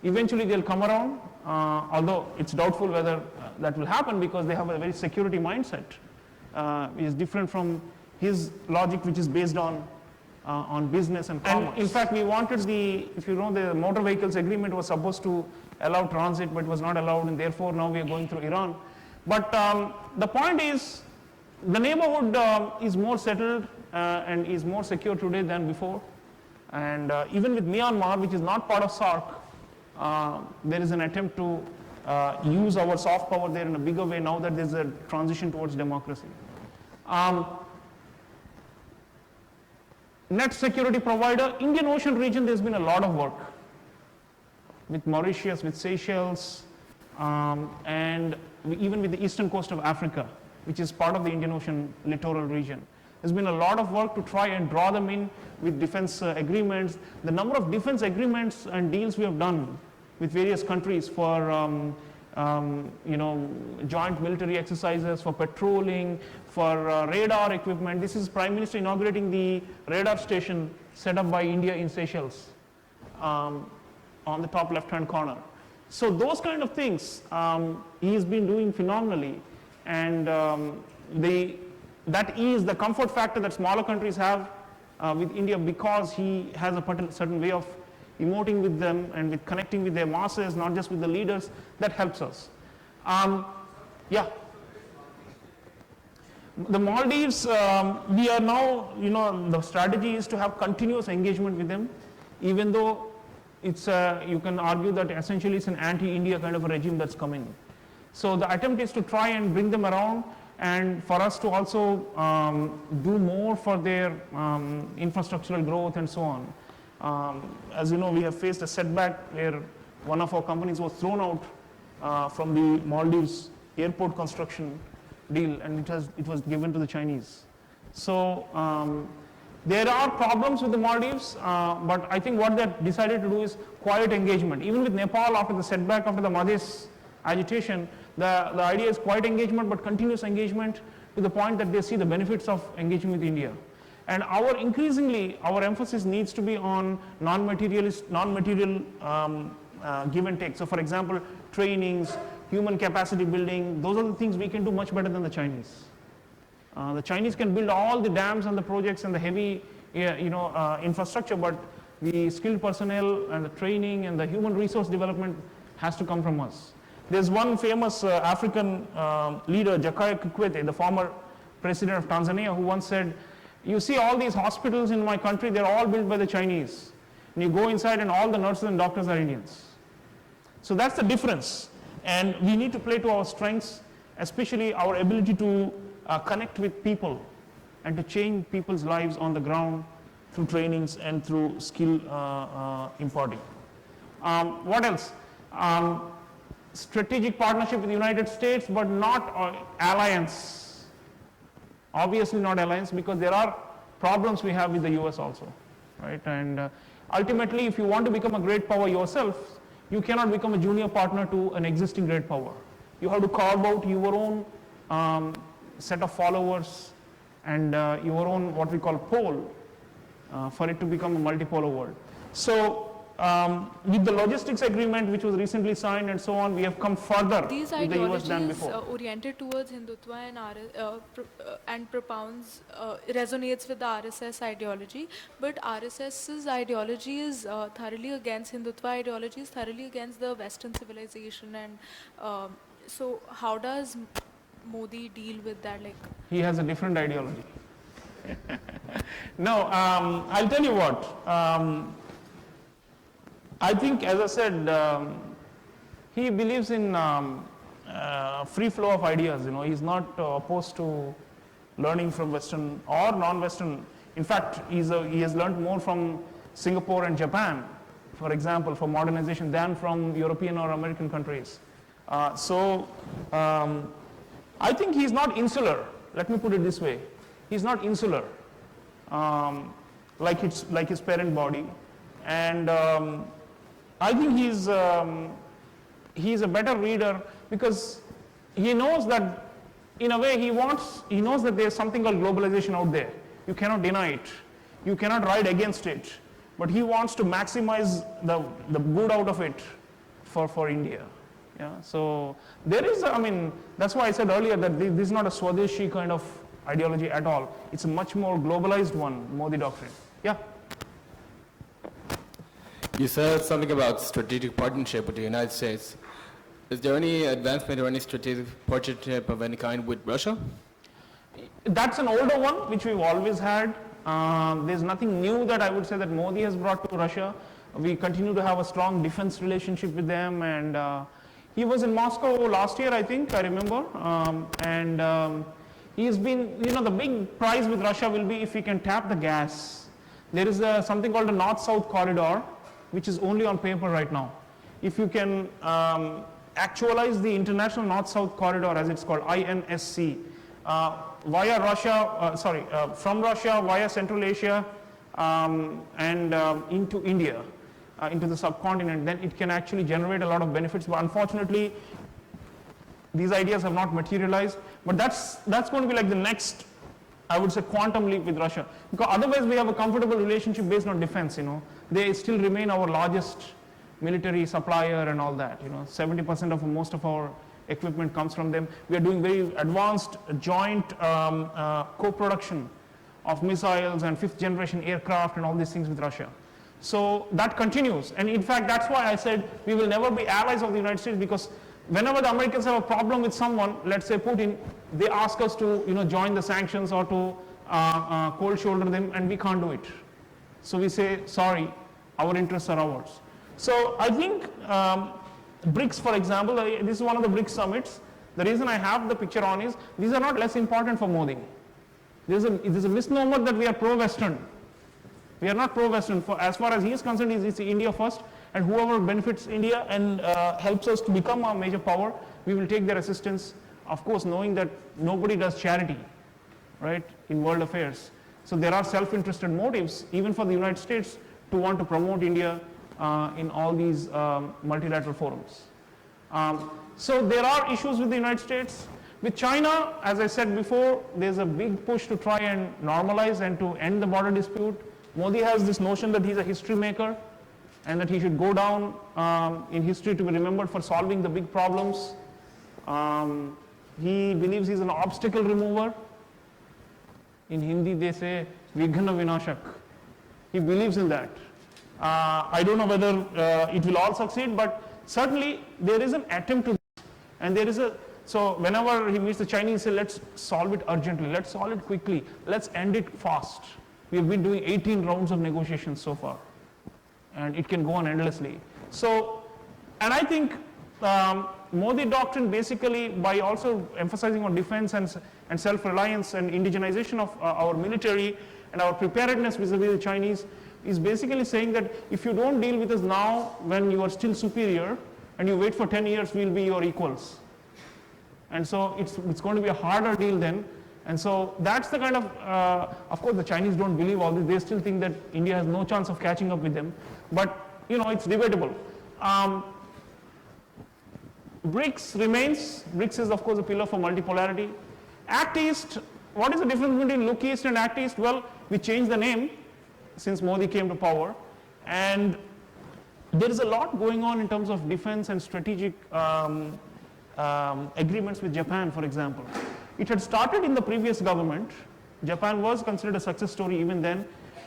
eventually they'll come around, although it's doubtful whether that will happen because they have a very security mindset, which is different from his logic, which is based on business and commerce. And in fact, we wanted the motor vehicles agreement was supposed to allow transit, but was not allowed, and therefore now we are going through Iran. But the point is, the neighborhood is more settled and is more secure today than before. And even with Myanmar, which is not part of SAARC, there is an attempt to use our soft power there in a bigger way now that there's a transition towards democracy. Net security provider, Indian Ocean region, there's been a lot of work with Mauritius, with Seychelles, and even with the eastern coast of Africa, which is part of the Indian Ocean littoral region. There's been a lot of work to try and draw them in with defense agreements. The number of defense agreements and deals we have done with various countries for joint military exercises, for patrolling, for radar equipment. This is Prime Minister inaugurating the radar station set up by India in Seychelles on the top left-hand corner. So those kind of things he's been doing phenomenally, and that is the comfort factor that smaller countries have with India, because he has a certain way of emoting with them and with connecting with their masses, not just with the leaders. That helps us. Yeah. The Maldives, we are now, the strategy is to have continuous engagement with them, even though it's you can argue that essentially it's an anti-India kind of a regime that's coming. So the attempt is to try and bring them around, and for us to also do more for their infrastructural growth and so on. As you know, we have faced a setback where one of our companies was thrown out from the Maldives airport construction deal, and it was given to the Chinese. So there are problems with the Maldives, but I think what they decided to do is quiet engagement. Even with Nepal, after the setback, after the Madhes agitation, the idea is quiet engagement but continuous engagement, to the point that they see the benefits of engaging with India. And increasingly, our emphasis needs to be on non-material give and take. So for example, trainings, human capacity building, those are the things we can do much better than the Chinese. The Chinese can build all the dams and the projects and the heavy infrastructure, but the skilled personnel and the training and the human resource development has to come from us. There's one famous African leader, Jakaya Kikwete, the former president of Tanzania, who once said, "You see all these hospitals in my country, they're all built by the Chinese. And you go inside and all the nurses and doctors are Indians." So that's the difference. And we need to play to our strengths, especially our ability to connect with people and to change people's lives on the ground through trainings and through skill imparting. What else? Strategic partnership with the United States, but not alliance. Obviously not alliance, because there are problems we have with the US also, right? And ultimately, if you want to become a great power yourself, you cannot become a junior partner to an existing great power. You have to carve out your own set of followers and your own what we call pole for it to become a multipolar world. So with the logistics agreement which was recently signed and so on, we have come further with the US than before. Oriented towards Hindutva and propounds, resonates with the RSS ideology, but RSS's ideology is thoroughly against Hindutva ideology, is thoroughly against the Western civilization, and so how does Modi deal with that? Like, he has a different ideology. No, I'll tell you what. I think, as I said, he believes in free flow of ideas. He's not opposed to learning from Western or non-Western. In fact, he has learned more from Singapore and Japan, for example, for modernization than from European or American countries. So I think he's not insular. Let me put it this way: he's not insular like his parent body, and I think he's a better reader, because he knows that, in a way, he knows that there's something called globalization out there. You cannot deny it. You cannot ride against it. But he wants to maximize the good out of it for India. Yeah. So there is, that's why I said earlier that this is not a Swadeshi kind of ideology at all. It's a much more globalized one, Modi doctrine. Yeah. You said something about strategic partnership with the United States. Is there any advancement or any strategic partnership of any kind with Russia? That's an older one, which we've always had. There's nothing new that I would say that Modi has brought to Russia. We continue to have a strong defense relationship with them, and he was in Moscow last year, I think, I remember, he has been, the big prize with Russia will be if we can tap the gas. There is something called a North-South corridor, which is only on paper right now. If you can actualize the International North-South Corridor, as it's called, INSC, via Russia, from Russia via Central Asia and into India, into the subcontinent, then it can actually generate a lot of benefits. But unfortunately, these ideas have not materialized. But that's going to be like the next, I would say, quantum leap with Russia. Because otherwise we have a comfortable relationship based on defense, They still remain our largest military supplier and all that, 70% of most of our equipment comes from them. We are doing very advanced joint co-production of missiles and 5th generation aircraft and all these things with Russia. So that continues, and in fact that's why I said we will never be allies of the United States, because whenever the Americans have a problem with someone, let's say Putin, they ask us to join the sanctions or to cold shoulder them, and we can't do it. So we say, sorry, our interests are ours. So I think BRICS, for example, this is one of the BRICS summits. The reason I have the picture on is these are not less important for Modi. There's a misnomer that we are pro-Western. We are not pro-Western. As far as he is concerned, it's India first, and whoever benefits India and helps us to become a major power, we will take their assistance, of course, knowing that nobody does charity, right, in world affairs. So there are self-interested motives, even for the United States, to want to promote India in all these multilateral forums. So there are issues with the United States. With China, as I said before, there's a big push to try and normalize and to end the border dispute. Modi has this notion that he's a history maker and that he should go down in history to be remembered for solving the big problems. He believes he's an obstacle remover. In Hindi they say, Vighna Vinashak. He believes in that. I don't know whether it will all succeed, but certainly there is an attempt to, and there is so whenever he meets the Chinese, he says, let's solve it urgently, let's solve it quickly, let's end it fast. We have been doing 18 rounds of negotiations so far, and it can go on endlessly. So, and I think Modi doctrine basically, by also emphasizing on defense and self-reliance and indigenization of our military and our preparedness vis-a-vis the Chinese, is basically saying that if you don't deal with us now when you are still superior and you wait for 10 years, we'll be your equals. And so it's going to be a harder deal then. And so that's the kind of course the Chinese don't believe all this. They still think that India has no chance of catching up with them. But, it's debatable. BRICS remains. BRICS is of course a pillar for multipolarity. Act East, what is the difference between Look East and Act East? Well, we changed the name since Modi came to power. And there is a lot going on in terms of defense and strategic agreements with Japan, for example. It had started in the previous government. Japan was considered a success story even then,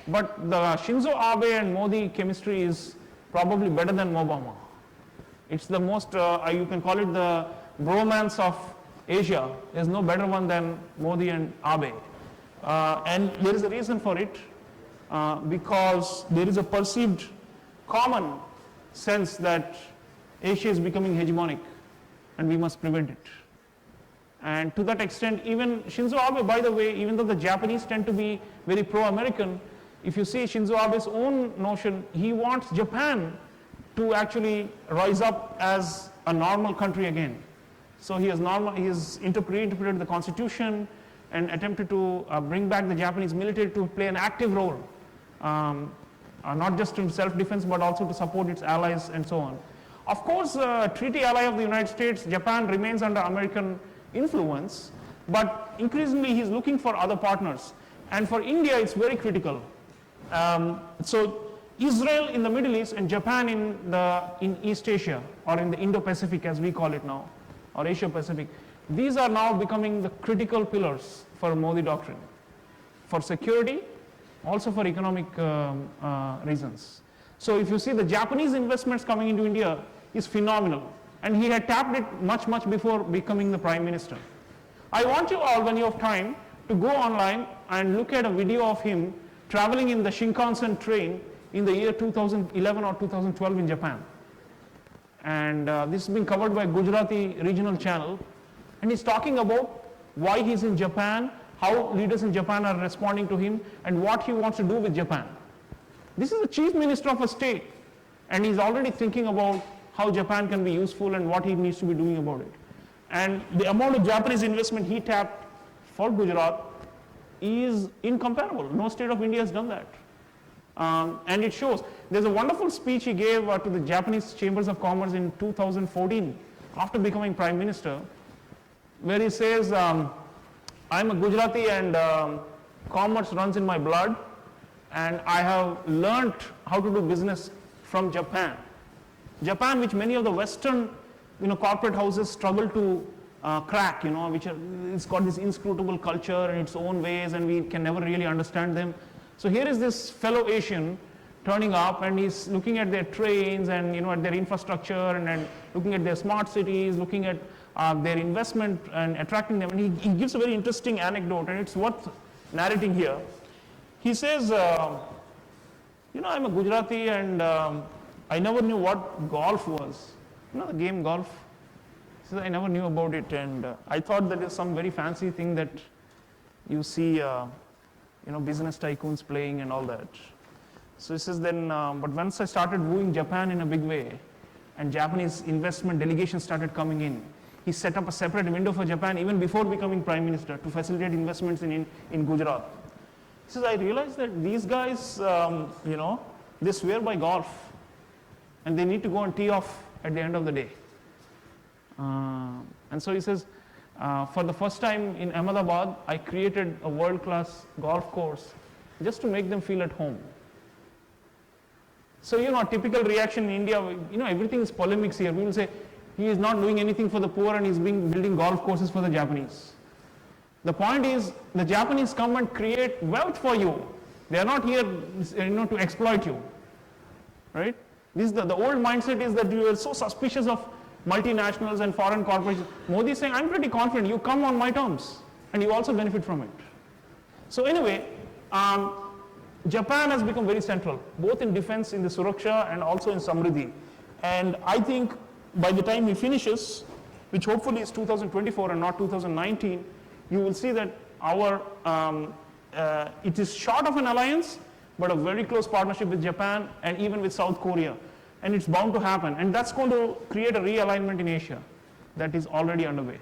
but the Shinzo Abe and Modi chemistry is probably better than Obama. It's the most, you can call it the bromance of Asia. There's no better one than Modi and Abe. And there is a reason for it, because there is a perceived common sense that Asia is becoming hegemonic and we must prevent it. And to that extent, even Shinzo Abe, by the way, even though the Japanese tend to be very pro-American, if you see Shinzo Abe's own notion, he wants Japan to actually rise up as a normal country again. So he has reinterpreted the constitution and attempted to bring back the Japanese military to play an active role, not just in self-defense, but also to support its allies and so on. Of course, treaty ally of the United States, Japan remains under American influence, but increasingly he's looking for other partners. And for India, it's very critical. So Israel in the Middle East and Japan in East Asia, or in the Indo-Pacific as we call it now, or Asia-Pacific, these are now becoming the critical pillars for Modi doctrine, for security, also for economic reasons. So if you see the Japanese investments coming into India is phenomenal. And he had tapped it much, much before becoming the Prime Minister. I want you all, when you have time, to go online and look at a video of him traveling in the Shinkansen train in the year 2011 or 2012 in Japan. And this has been covered by Gujarati regional channel. And he's talking about why he's in Japan, how leaders in Japan are responding to him, and what he wants to do with Japan. This is the chief minister of a state, and he's already thinking about how Japan can be useful and what he needs to be doing about it. And the amount of Japanese investment he tapped for Gujarat is incomparable. No state of India has done that. And it shows. There's a wonderful speech he gave to the Japanese Chambers of Commerce in 2014 after becoming Prime Minister, where he says, I'm a Gujarati and commerce runs in my blood, and I have learned how to do business from Japan. Japan, which many of the Western corporate houses struggle to crack, it's got this inscrutable culture in its own ways, and we can never really understand them. So here is this fellow Asian turning up, and he's looking at their trains and at their infrastructure, and looking at their smart cities, looking at their investment and attracting them. And he gives a very interesting anecdote, and it's worth narrating here. He says, I'm a Gujarati, and I never knew what golf was. The game golf. He says, I never knew about it, and I thought that is some very fancy thing that you see business tycoons playing and all that. So he says then, but once I started wooing Japan in a big way, and Japanese investment delegations started coming in, he set up a separate window for Japan even before becoming Prime Minister to facilitate investments in Gujarat. He says, I realized that these guys, they swear by golf, and they need to go and tee off at the end of the day. And so he says, for the first time in Ahmedabad, I created a world-class golf course just to make them feel at home. So, a typical reaction in India, everything is polemics here. We will say, he is not doing anything for the poor and he's building golf courses for the Japanese. The point is, the Japanese come and create wealth for you. They are not here, to exploit you, right? This the old mindset is that you are so suspicious of multinationals and foreign corporations. Modi is saying, I'm pretty confident, you come on my terms, and you also benefit from it. So anyway, Japan has become very central, both in defense, in the Suraksha, and also in Samriddhi. And I think by the time he finishes, which hopefully is 2024 and not 2019, you will see that it is short of an alliance, but a very close partnership with Japan and even with South Korea. And it's bound to happen. And that's going to create a realignment in Asia that is already underway.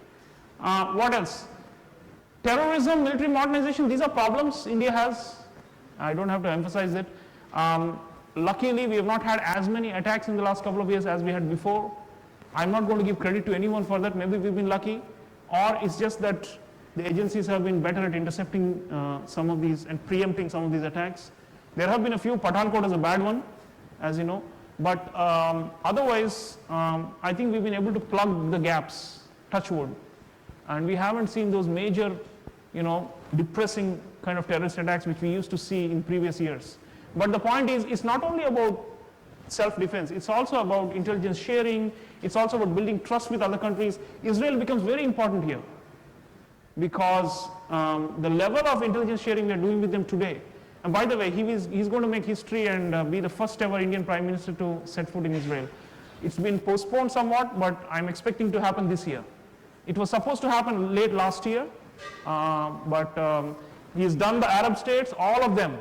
What else? Terrorism, military modernization, these are problems India has. I don't have to emphasize it. Luckily, we have not had as many attacks in the last couple of years as we had before. I'm not going to give credit to anyone for that. Maybe we've been lucky, or it's just that the agencies have been better at intercepting some of these and preempting some of these attacks. There have been a few. Pathankot is a bad one, as you know. But otherwise, I think we've been able to plug the gaps, touch wood. And we haven't seen those major, depressing kind of terrorist attacks which we used to see in previous years. But the point is, it's not only about self-defense, it's also about intelligence sharing, it's also about building trust with other countries. Israel becomes very important here because the level of intelligence sharing we are doing with them today. And by the way, he's going to make history and be the first ever Indian Prime Minister to set foot in Israel. It's been postponed somewhat, but I'm expecting to happen this year. It was supposed to happen late last year, but he's done the Arab states, all of them.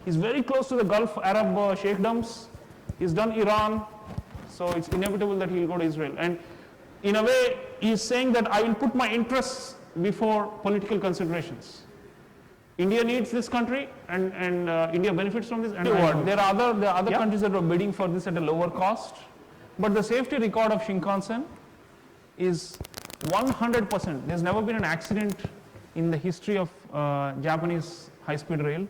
He's very close to the Gulf Arab sheikdoms. He's done Iran, so it's inevitable that he'll go to Israel. And in a way, he's saying that I will put my interests before political considerations. India needs this country, and India benefits from this. And there are other countries that are bidding for this at a lower cost. But the safety record of Shinkansen is 100%. There's never been an accident in the history of Japanese high-speed rail.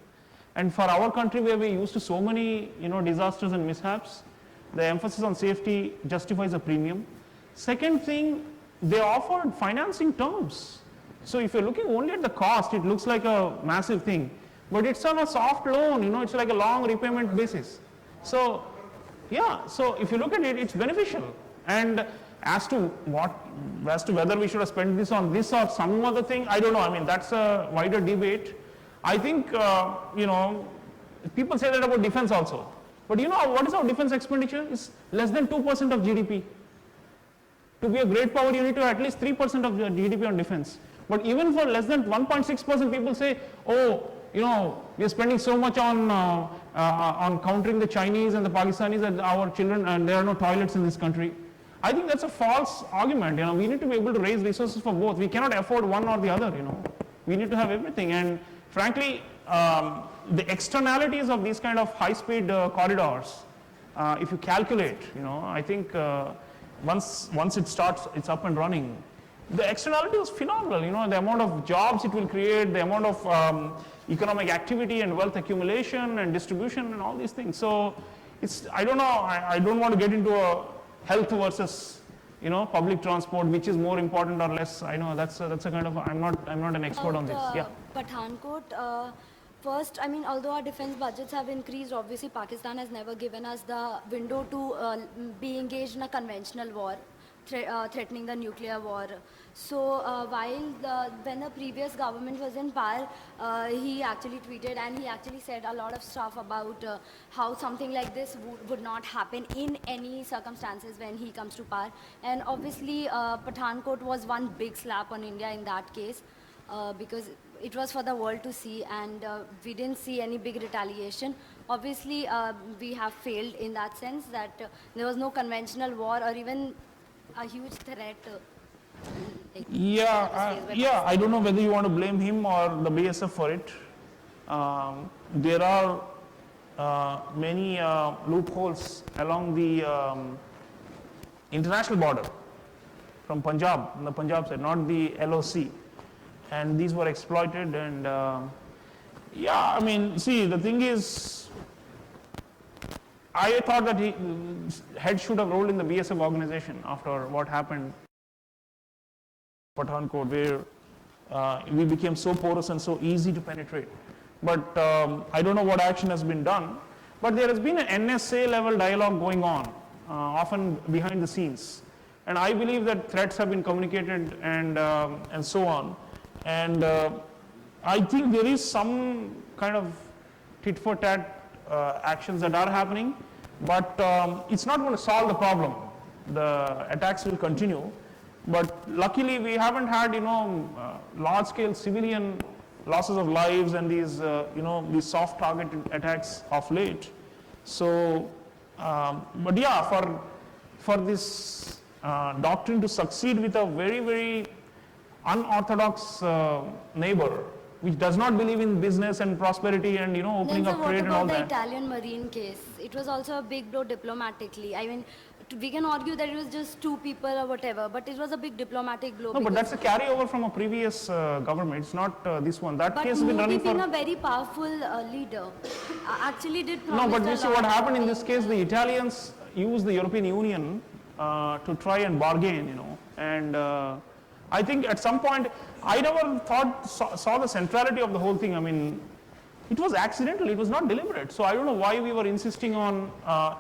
And for our country, where we're used to so many disasters and mishaps, the emphasis on safety justifies a premium. Second thing, they offered financing terms. So if you're looking only at the cost, it looks like a massive thing. But it's on a soft loan, it's like a long repayment basis. So, yeah, so if you look at it, it's beneficial. And as to whether we should have spent this on this or some other thing, I don't know. I mean, that's a wider debate. I think, people say that about defense also. But you know what is our defense expenditure? It's less than 2% of GDP. To be a great power, you need to have at least 3% of GDP on defense. But even for less than 1.6%, people say, oh, you know, we are spending so much on countering the Chinese and the Pakistanis that our children, and there are no toilets in this country. I think that's a false argument. You know, we need to be able to raise resources for both. We cannot afford one or the other. You know, we need to have everything. And frankly, the externalities of these kind of high-speed corridors, if you calculate, you know, I think once it starts, it's up and running. The externality is phenomenal. You know, the amount of jobs it will create, the amount of economic activity and wealth accumulation and distribution and all these things. So it's, I don't know. I don't want to get into a health versus, you know, public transport, which is more important or less. I know that's a kind of, I'm not an expert on this. Yeah. Pathankot, first, I mean, although our defense budgets have increased, obviously Pakistan has never given us the window to be engaged in a conventional war, threatening the nuclear war. So when the previous government was in power, he actually tweeted and he actually said a lot of stuff about how something like this would not happen in any circumstances when he comes to power. And obviously Pathankot was one big slap on India in that case, because it was for the world to see, and we didn't see any big retaliation. Obviously we have failed in that sense that there was no conventional war or even a huge threat. Yeah, I don't know whether you want to blame him or the BSF for it. There are many loopholes along the international border from Punjab, on the Punjab side, not the LOC. And these were exploited, and yeah, I mean, see, the thing is, I thought that head should have rolled in the BSF organization after what happened Pathankot, where we became so porous and so easy to penetrate. But I don't know what action has been done. But there has been an NSA level dialogue going on, often behind the scenes. And I believe that threats have been communicated and so on. And I think there is some kind of tit for tat actions that are happening, but it's not going to solve the problem. The attacks will continue. But luckily, we haven't had, you know, large-scale civilian losses of lives and these, you know, these soft target attacks of late. So, but yeah, for this doctrine to succeed with a very, very unorthodox neighbor, which does not believe in business and prosperity and, you know, opening up trade and all that. What about the Italian Marine case? It was also a big blow diplomatically. I mean, we can argue that it was just two people or whatever, but it was a big diplomatic blow. No, but that's a carryover from a previous government. It's not this one. That case has been running for... But being a very powerful leader actually did promise. No, but you see what happened in this case, the Italians used the European Union to try and bargain, you know, and I think at some point, I never saw the centrality of the whole thing. I mean, it was accidental, it was not deliberate. So I don't know why we were insisting on,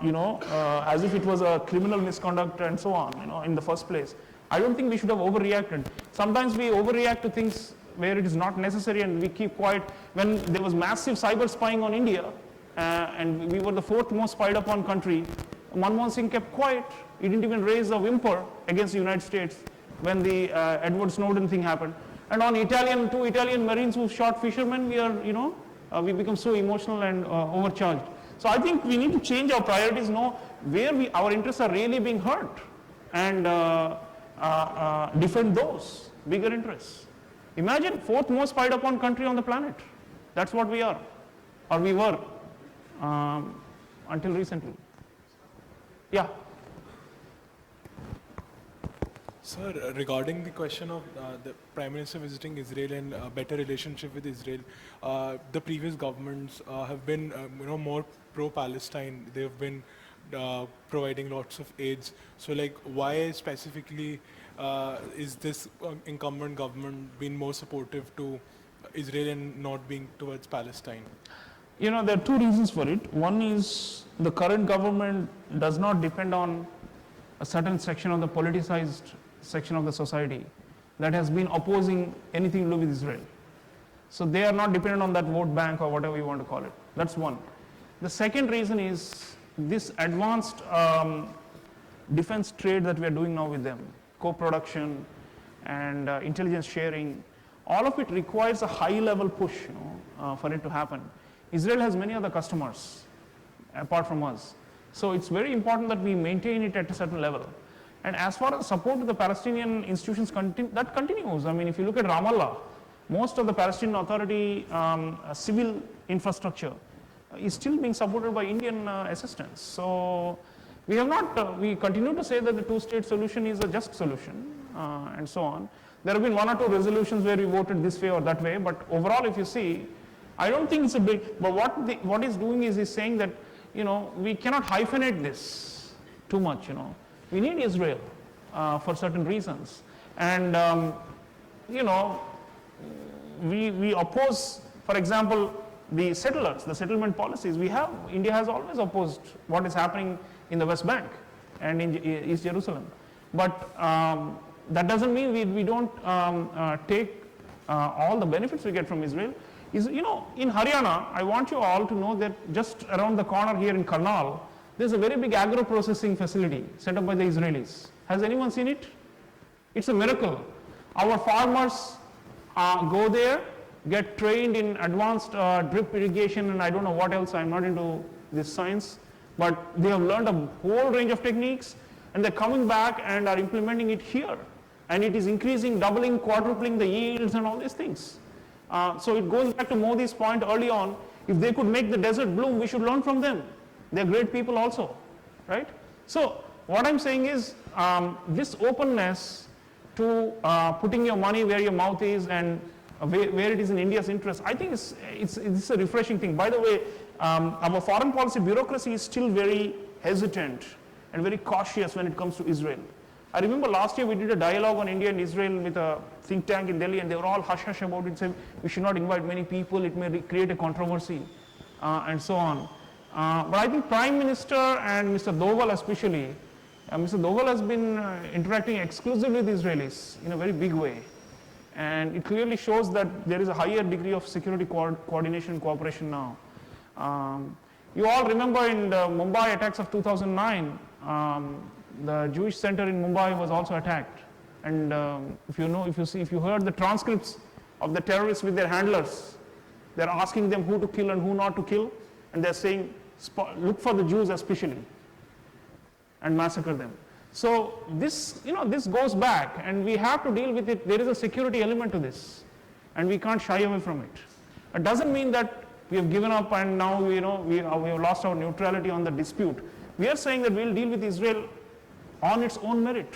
you know, as if it was a criminal misconduct and so on, you know, in the first place. I don't think we should have overreacted. Sometimes we overreact to things where it is not necessary and we keep quiet. When there was massive cyber spying on India, and we were the fourth most spied upon country, Manmohan Singh kept quiet. He didn't even raise a whimper against the United States when the Edward Snowden thing happened. And on two Italian Marines who shot fishermen, we are, you know, we become so emotional and overcharged. So I think we need to change our priorities, know where our interests are really being hurt, and defend those bigger interests. Imagine, fourth most spied upon country on the planet. That's what we are, or we were, until recently. Yeah. Sir, regarding the question of the Prime Minister visiting Israel and better relationship with Israel, the previous governments have been you know, more pro-Palestine. They've been providing lots of aids. So like, why specifically is this incumbent government being more supportive to Israel and not being towards Palestine? You know, there are two reasons for it. One is the current government does not depend on a certain section of the politicized section of the society that has been opposing anything to do with Israel. So they are not dependent on that vote bank or whatever you want to call it. That's one. The second reason is this advanced defense trade that we are doing now with them, co-production and intelligence sharing, all of it requires a high-level push, for it to happen. Israel has many other customers apart from us. So it's very important that we maintain it at a certain level. And as far as support to the Palestinian institutions, that continues. I mean, if you look at Ramallah, most of the Palestinian Authority civil infrastructure is still being supported by Indian assistance. So we have not, we continue to say that the two-state solution is a just solution and so on. There have been one or two resolutions where we voted this way or that way, but overall if you see, I don't think it's a big, but what he's doing is he's saying that, we cannot hyphenate this too much, We need Israel for certain reasons. And, we oppose, for example, the settlers, the settlement policies. India has always opposed what is happening in the West Bank and in East Jerusalem. But that doesn't mean we don't take all the benefits we get from Israel. In Haryana, I want you all to know that just around the corner here in Karnal, there's a very big agro-processing facility set up by the Israelis. Has anyone seen it? It's a miracle. Our farmers go there, get trained in advanced drip irrigation and I don't know what else, I'm not into this science, but they have learned a whole range of techniques and they're coming back and are implementing it here. And it is increasing, doubling, quadrupling the yields and all these things. So it goes back to Modi's point early on, if they could make the desert bloom, we should learn from them. They're great people also, right? So what I'm saying is this openness to putting your money where your mouth is and where it is in India's interest, I think it's a refreshing thing. By the way, our foreign policy bureaucracy is still very hesitant and very cautious when it comes to Israel. I remember last year we did a dialogue on India and Israel with a think tank in Delhi and they were all hush-hush about it, saying we should not invite many people, it may create a controversy and so on. But I think Prime Minister and Mr. Doval especially, Mr. Doval has been interacting exclusively with Israelis in a very big way. And it clearly shows that there is a higher degree of security coordination and cooperation now. You all remember in the Mumbai attacks of 2009, the Jewish center in Mumbai was also attacked. And if you heard the transcripts of the terrorists with their handlers, they're asking them who to kill and who not to kill, and they're saying, look for the Jews especially, and massacre them. So this goes back, and we have to deal with it. There is a security element to this, and we can't shy away from it. It doesn't mean that we have given up and now we have lost our neutrality on the dispute. We are saying that we'll deal with Israel on its own merit,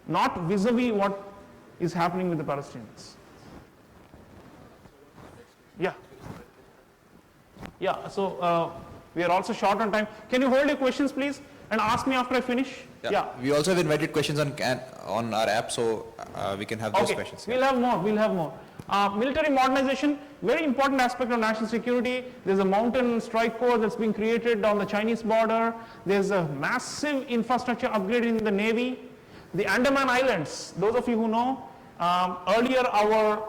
not vis-a-vis what is happening with the Palestinians. Yeah, so we are also short on time. Can you hold your questions please and ask me after I finish? Yeah. We also have invited questions on our app, so we can have those questions. We'll have more. Military modernization, very important aspect of national security. There's a mountain strike corps that's being created on the Chinese border. There's a massive infrastructure upgrade in the Navy. The Andaman Islands, those of you who know, earlier our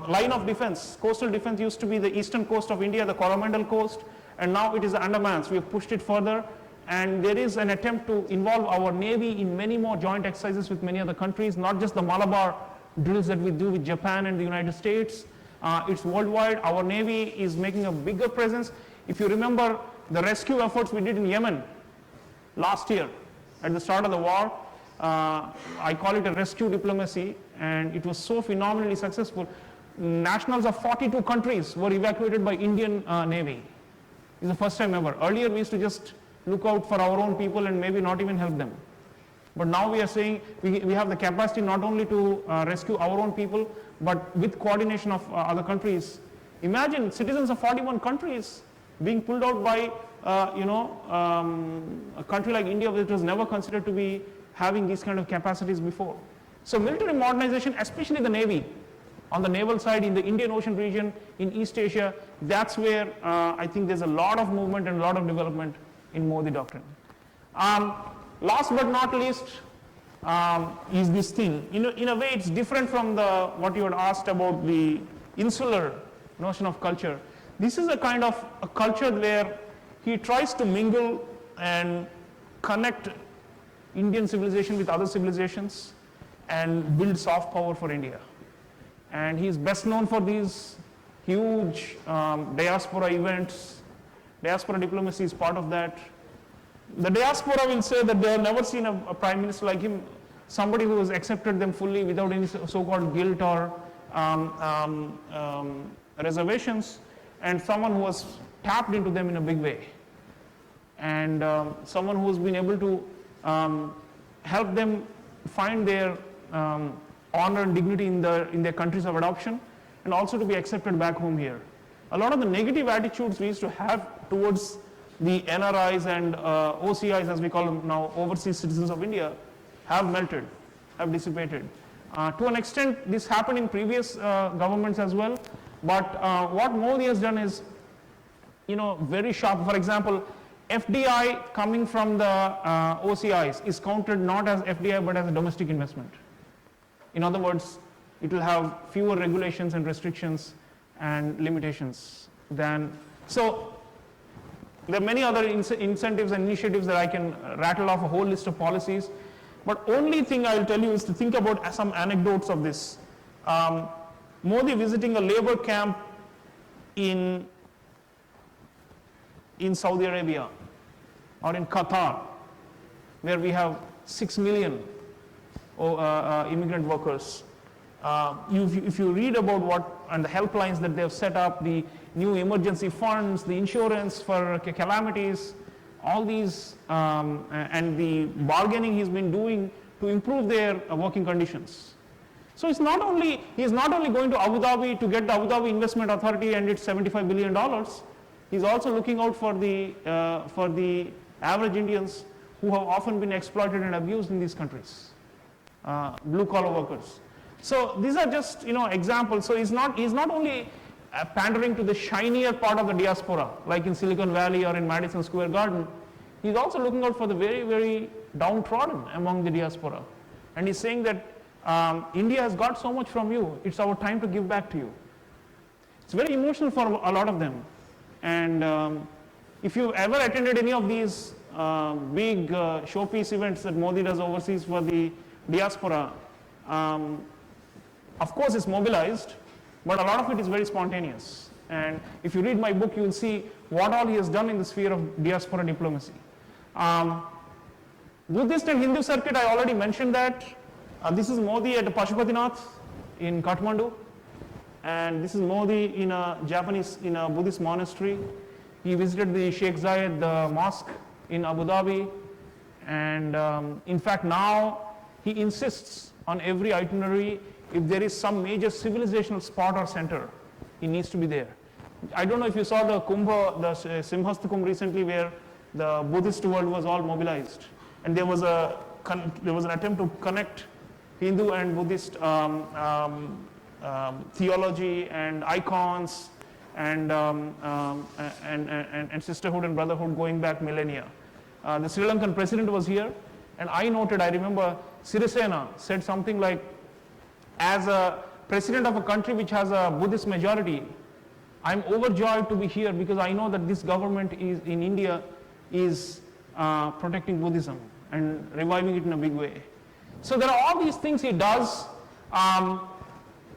line of defense, coastal defense used to be the eastern coast of India, the Coromandel coast, and now it is the Andamans. We have pushed it further, and there is an attempt to involve our Navy in many more joint exercises with many other countries, not just the Malabar drills that we do with Japan and the United States. It's worldwide. Our Navy is making a bigger presence. If you remember the rescue efforts we did in Yemen last year at the start of the war, I call it a rescue diplomacy, and it was so phenomenally successful. Nationals of 42 countries were evacuated by Indian Navy. It's the first time ever. Earlier we used to just look out for our own people and maybe not even help them. But now we are saying we have the capacity not only to rescue our own people, but with coordination of other countries. Imagine citizens of 41 countries being pulled out by a country like India, which was never considered to be having these kind of capacities before. So military modernization, especially the Navy, on the naval side in the Indian Ocean region, in East Asia, that's where I think there's a lot of movement and a lot of development in Modi doctrine. Last but not least is this thing. In a way, it's different from what you had asked about the insular notion of culture. This is a kind of a culture where he tries to mingle and connect Indian civilization with other civilizations and build soft power for India. And he is best known for these huge diaspora events. Diaspora diplomacy is part of that. The diaspora will say that they have never seen a prime minister like him, somebody who has accepted them fully without any so-called guilt or reservations, and someone who has tapped into them in a big way, and someone who has been able to help them find their honor and dignity in their countries of adoption, and also to be accepted back home here. A lot of the negative attitudes we used to have towards the NRIs and OCIs, as we call them now, overseas citizens of India, have melted, have dissipated. To an extent, this happened in previous governments as well, but what Modi has done is, very sharp. For example, FDI coming from the OCIs is counted not as FDI but as a domestic investment. In other words, it will have fewer regulations and restrictions and limitations than. So there are many other incentives and initiatives that I can rattle off a whole list of policies, but only thing I will tell you is to think about some anecdotes of this. Modi visiting a labor camp in Saudi Arabia or in Qatar, where we have 6 million immigrant workers. If you read about what and the helplines that they have set up, the new emergency funds, the insurance for calamities, all these, and the bargaining he's been doing to improve their working conditions. So he is not only going to Abu Dhabi to get the Abu Dhabi Investment Authority and its $75 billion. He's also looking out for the average Indians who have often been exploited and abused in these countries, blue collar workers. So these are just examples. So he's not only pandering to the shinier part of the diaspora, like in Silicon Valley or in Madison Square Garden. He's also looking out for the very, very downtrodden among the diaspora. And he's saying that India has got so much from you, it's our time to give back to you. It's very emotional for a lot of them. And if you've ever attended any of these big showpiece events that Modi does overseas for the diaspora, of course it's mobilized, but a lot of it is very spontaneous. And if you read my book, you will see what all he has done in the sphere of diaspora diplomacy. Buddhist and Hindu circuit, I already mentioned that. This is Modi at Pashupatinath in Kathmandu. And this is Modi in a Buddhist monastery. He visited the Sheikh Zayed mosque in Abu Dhabi. And in fact, now he insists on every itinerary, if there is some major civilizational spot or center, he needs to be there. I don't know if you saw the Kumbh, the Simhastha Kumbh recently, where the Buddhist world was all mobilized. And there was an attempt to connect Hindu and Buddhist theology and icons and sisterhood and brotherhood going back millennia. The Sri Lankan president was here, and I remember Sirisena said something like, as a president of a country which has a Buddhist majority, I'm overjoyed to be here because I know that this government in India is protecting Buddhism and reviving it in a big way. So there are all these things he does.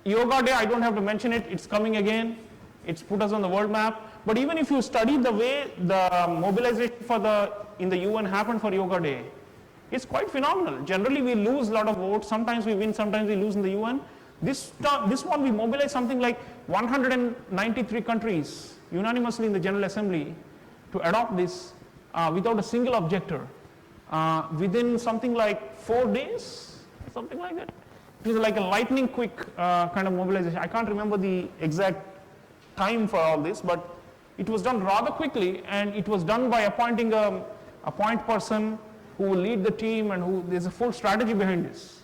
Yoga Day, I don't have to mention it, it's coming again. It's put us on the world map. But even if you study the way the mobilization in the UN happened for Yoga Day, it's quite phenomenal. Generally we lose a lot of votes, sometimes we win, sometimes we lose in the UN. This one we mobilized something like 193 countries unanimously in the General Assembly to adopt this without a single objector within something like 4 days, something like that. It was like a lightning quick kind of mobilization. I can't remember the exact time for all this, but it was done rather quickly, and it was done by appointing a point person who will lead the team, and there's a full strategy behind this.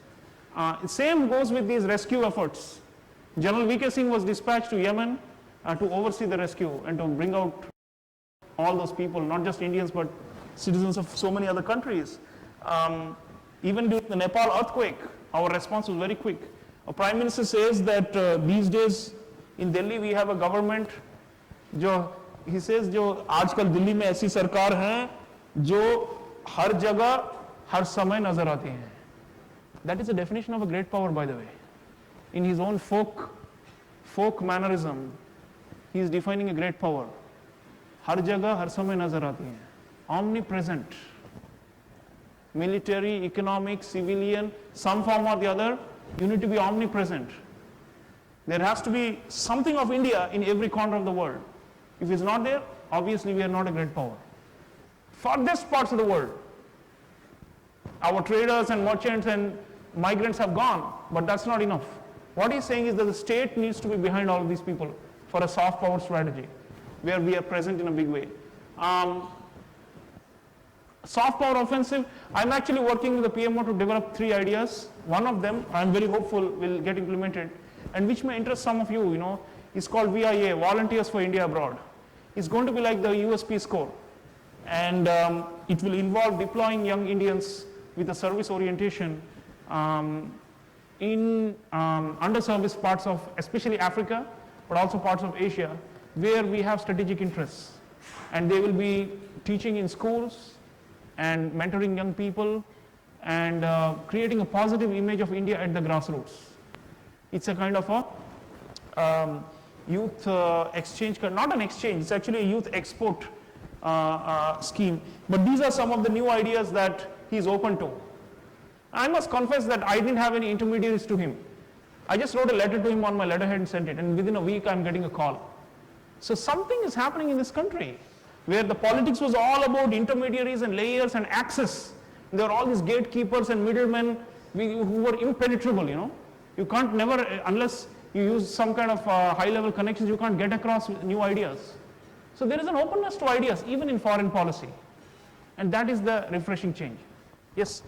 Same goes with these rescue efforts. General V.K. Singh was dispatched to Yemen to oversee the rescue and to bring out all those people, not just Indians but citizens of so many other countries. Even during the Nepal earthquake, our response was very quick. Our Prime Minister says that these days in Delhi we have a government जो he says जो आजकल दिल्ली में ऐसी सरकार है जो हर जगह हर समय नजर आती है. That is a definition of a great power, by the way. In his own folk mannerism, he is defining a great power. हर जगह हर समय नजर आती है. Omnipresent. Military, economic, civilian, some form or the other, you need to be omnipresent. There has to be something of India in every corner of the world. If it's not there, obviously we are not a great power. Farthest parts of the world, our traders and merchants and migrants have gone, but that's not enough. What he's saying is that the state needs to be behind all of these people for a soft power strategy, where we are present in a big way. Soft power offensive, I'm actually working with the PMO to develop 3 ideas. One of them, I'm very hopeful, will get implemented, and which may interest some of you, is called VIA, Volunteers for India Abroad. It's going to be like the US Peace Corps, and it will involve deploying young Indians with a service orientation in underserviced parts of, especially Africa, but also parts of Asia, where we have strategic interests. And they will be teaching in schools and mentoring young people and creating a positive image of India at the grassroots. It's a kind of a youth exchange, not an exchange, it's actually a youth export scheme. But these are some of the new ideas that he's open to. I must confess that I didn't have any intermediaries to him. I just wrote a letter to him on my letterhead and sent it, and within a week I'm getting a call. So something is happening in this country where the politics was all about intermediaries and layers and access. There are all these gatekeepers and middlemen who were impenetrable, You can't never, unless you use some kind of high-level connections, you can't get across new ideas. So there is an openness to ideas, even in foreign policy. And that is the refreshing change. Yes?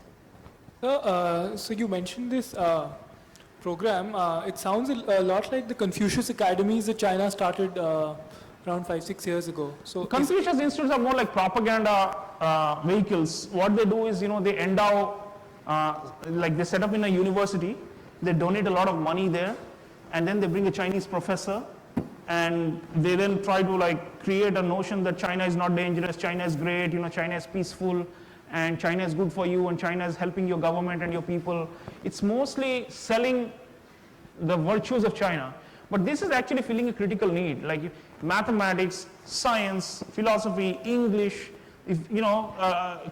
So you mentioned this program. It sounds a lot like the Confucius Academies that China started around 5-6 years ago. So Confucius institutes are more like propaganda vehicles. What they do is, they endow, like they set up in a university, they donate a lot of money there, and then they bring a Chinese professor, and they then try to create a notion that China is not dangerous, China is great, China is peaceful, and China is good for you, and China is helping your government and your people. It's mostly selling the virtues of China. But this is actually filling a critical need, like mathematics, science, philosophy, English,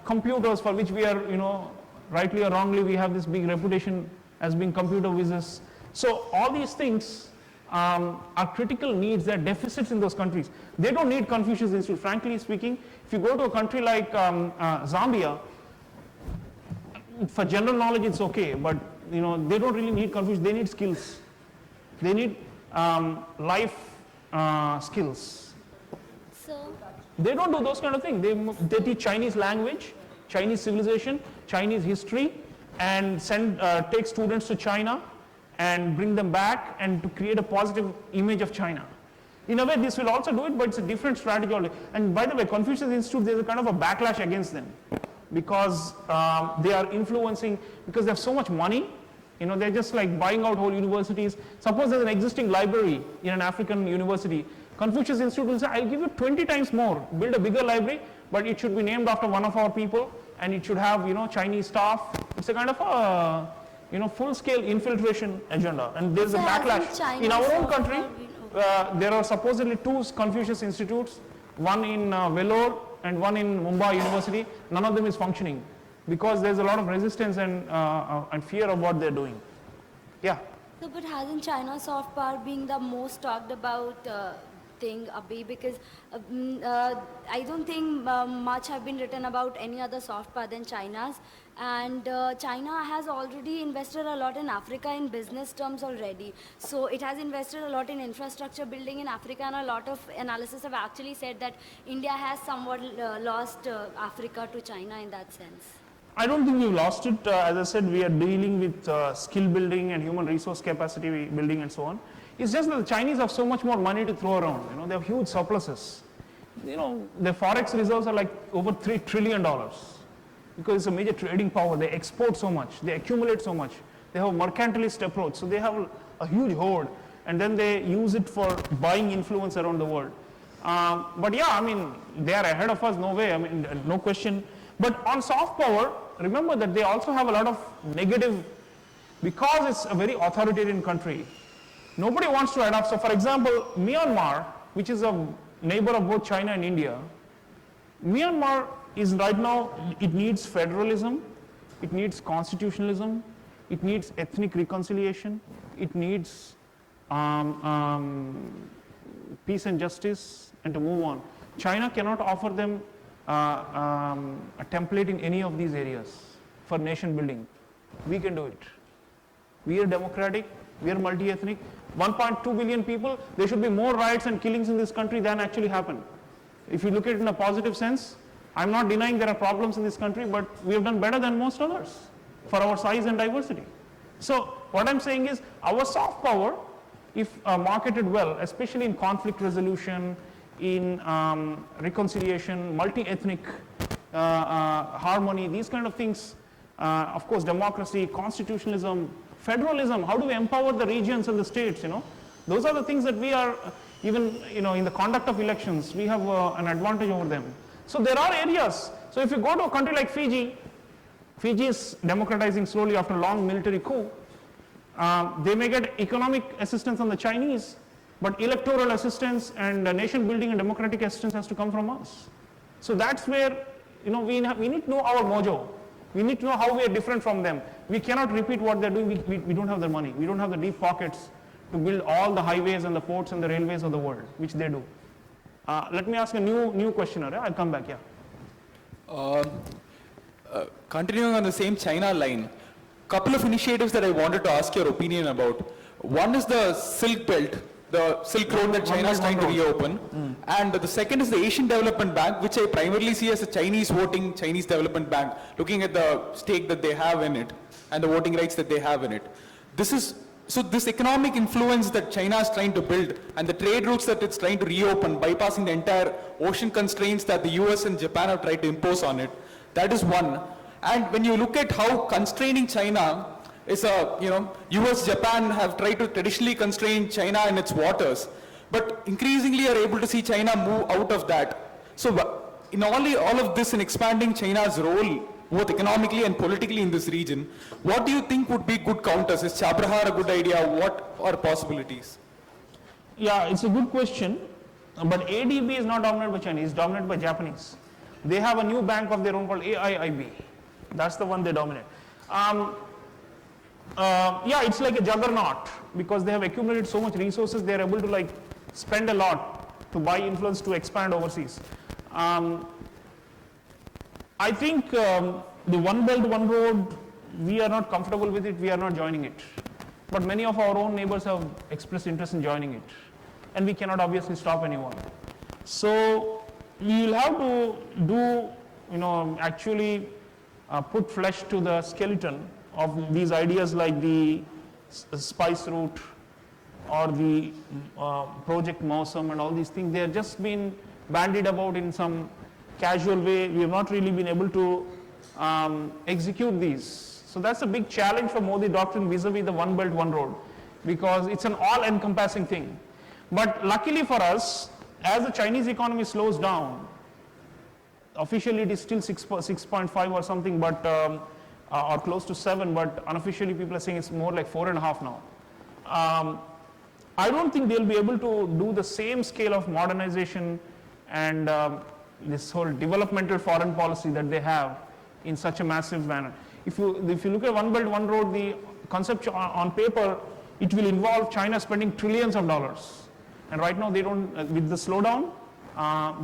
computers, for which we are, rightly or wrongly, we have this big reputation as being computer whizzes. So all these things are critical needs, there are deficits in those countries. They don't need Confucius Institute. Frankly speaking, if you go to a country like Zambia, for general knowledge it's okay, but they don't really need Confucius, they need skills. They need life skills. So they don't do those kind of things. They teach Chinese language, Chinese civilization, Chinese history, and take students to China and bring them back and to create a positive image of China. In a way, this will also do it, but it's a different strategy already. And by the way, Confucius Institute, there's a kind of a backlash against them because they are influencing, because they have so much money. They're just like buying out whole universities. Suppose there's an existing library in an African university. Confucius Institute will say, I'll give you 20 times more, build a bigger library, but it should be named after one of our people, and it should have, Chinese staff. It's a kind of a, full-scale infiltration agenda, and there's a backlash. In our own country, there are supposedly 2 Confucius Institutes, one in Vellore and one in Mumbai University. None of them is functioning because there's a lot of resistance and fear of what they're doing. Yeah. So, but hasn't China soft power being the most talked about thing, Abhi? Because I don't think much have been written about any other soft power than China's. And China has already invested a lot in Africa in business terms already. So it has invested a lot in infrastructure building in Africa, and a lot of analysis have actually said that India has somewhat lost Africa to China in that sense. I don't think we've lost it. As I said, we are dealing with skill building and human resource capacity building and so on. It's just that the Chinese have so much more money to throw around. They have huge surpluses. Their forex reserves are like over $3 trillion because it's a major trading power. They export so much. They accumulate so much. They have a mercantilist approach. So they have a huge hoard, and then they use it for buying influence around the world. But yeah, I mean, they are ahead of us, no way, I mean, no question. But on soft power, remember that they also have a lot of negative, because it's a very authoritarian country. Nobody wants to adopt. So for example, Myanmar, which is a neighbor of both China and India, Myanmar is right now, it needs federalism, it needs constitutionalism, it needs ethnic reconciliation, it needs peace and justice, and to move on. China cannot offer them a template in any of these areas for nation building. We can do it. We are democratic, we are multi-ethnic, 1.2 billion people, there should be more riots and killings in this country than actually happen. If you look at it in a positive sense, I'm not denying there are problems in this country, but we have done better than most others for our size and diversity. So what I'm saying is our soft power, if marketed well, especially in conflict resolution, in reconciliation, multi-ethnic harmony, these kind of things, of course democracy, constitutionalism, federalism, how do we empower the regions and the states, those are the things that we are, even in the conduct of elections, we have an advantage over them. So there are areas. So if you go to a country like Fiji, Fiji is democratizing slowly after a long military coup. They may get economic assistance from the Chinese, but electoral assistance and nation building and democratic assistance has to come from us. So that's where we need to know our mojo. We need to know how we are different from them. We cannot repeat what they're doing. We don't have the money. We don't have the deep pockets to build all the highways and the ports and the railways of the world, which they do. Let me ask a new question. I'll come back. Yeah. Continuing on the same China line, couple of initiatives that I wanted to ask your opinion about. One is the Silk Belt, the Silk Road that China is trying to reopen. And the second is the Asian Development Bank, which I primarily see as a Chinese voting, Chinese development bank, looking at the stake that they have in it and the voting rights that they have in it. So this economic influence that China is trying to build and the trade routes that it's trying to reopen, bypassing the entire ocean constraints that the US and Japan have tried to impose on it, that is one. And when you look at how constraining China is, US, Japan have tried to traditionally constrain China in its waters, but increasingly are able to see China move out of that. So in all of this, in expanding China's role, both economically and politically in this region, what do you think would be good counters? Is Chabrahar a good idea? What are possibilities? Yeah, it's a good question, but ADB is not dominated by Chinese, it's dominated by Japanese. They have a new bank of their own called AIIB. That's the one they dominate. Yeah, it's like a juggernaut because they have accumulated so much resources, they are able to spend a lot to buy influence to expand overseas. I think the One Belt, One Road, we are not comfortable with it, we are not joining it. But many of our own neighbors have expressed interest in joining it. And we cannot obviously stop anyone. So we will have to do, actually put flesh to the skeleton of these ideas like the spice route or the project Mawsum and all these things. They have just been bandied about in some casual way. We have not really been able to execute these. So that's a big challenge for Modi doctrine vis-a-vis the One Belt, One Road, because it's an all-encompassing thing. But luckily for us, as the Chinese economy slows down, officially it is still 6.5 or something, but or close to 7, but unofficially people are saying it's more like 4.5 now. I don't think they'll be able to do the same scale of modernization and this whole developmental foreign policy that they have in such a massive manner. If you look at One Belt, One Road, the concept on paper, it will involve China spending trillions of dollars. And right now they don't, with the slowdown,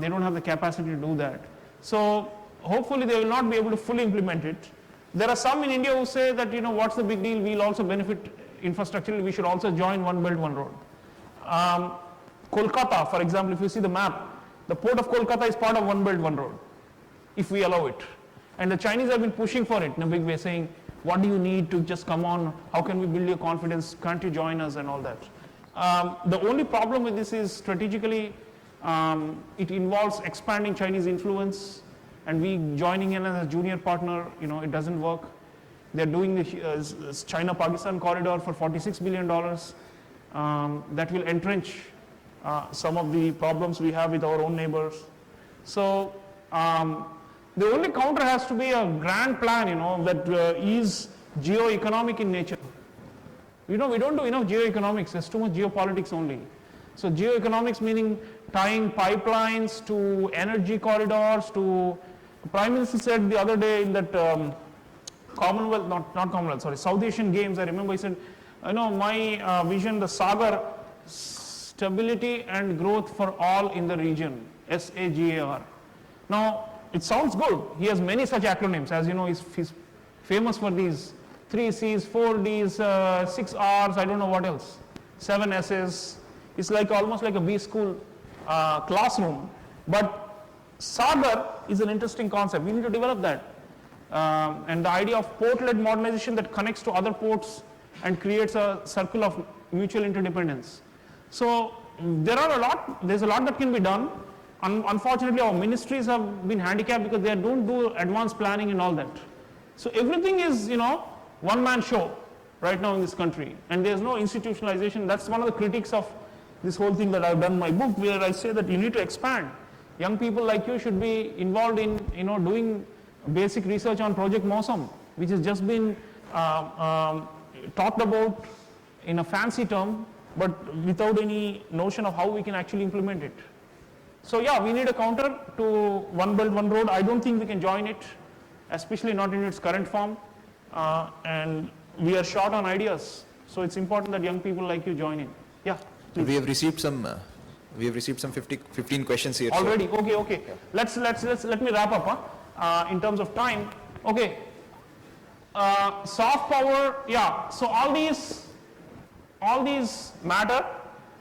they don't have the capacity to do that. So hopefully they will not be able to fully implement it. There are some in India who say that, what's the big deal, we'll also benefit infrastructurally, we should also join One Belt, One Road. Kolkata, for example, if you see the map, the port of Kolkata is part of One Belt, One Road, if we allow it. And the Chinese have been pushing for it in a big way, saying, what do you need to just come on, how can we build your confidence, can't you join us and all that. The only problem with this is strategically, it involves expanding Chinese influence, and we joining in as a junior partner, it doesn't work. They're doing the China-Pakistan corridor for $46 billion that will entrench some of the problems we have with our own neighbors. So the only counter has to be a grand plan, that is geo-economic in nature. We don't do enough geo-economics, there's too much geopolitics only. So geo-economics meaning tying pipelines to energy corridors to, the Prime Minister said the other day in that Commonwealth, not Commonwealth, sorry, South Asian Games, I remember he said, my vision, the Sagar, stability and growth for all in the region, SAGAR. Now, it sounds good. He has many such acronyms. As you know, he's famous for these 3 C's, 4 D's, 6 R's, I don't know what else, 7 S's. It's like almost like a B school classroom. But Sagar is an interesting concept. We need to develop that. And the idea of port-led modernization that connects to other ports and creates a circle of mutual interdependence. So there's a lot that can be done. Unfortunately, our ministries have been handicapped because they don't do advanced planning and all that. So everything is, one-man show right now in this country, and there's no institutionalization. That's one of the critiques of this whole thing that I've done in my book, where I say that you need to expand. Young people like you should be involved in, doing basic research on Project Mosam, which has just been talked about in a fancy term, but without any notion of how we can actually implement it. So yeah, we need a counter to One Belt, One Road. I don't think we can join it, especially not in its current form. And we are short on ideas. So it's important that young people like you join in. Yeah, please. We have received some 15 questions here. Already, so. Okay. Let me wrap up in terms of time. Okay, soft power, yeah. So all these matter.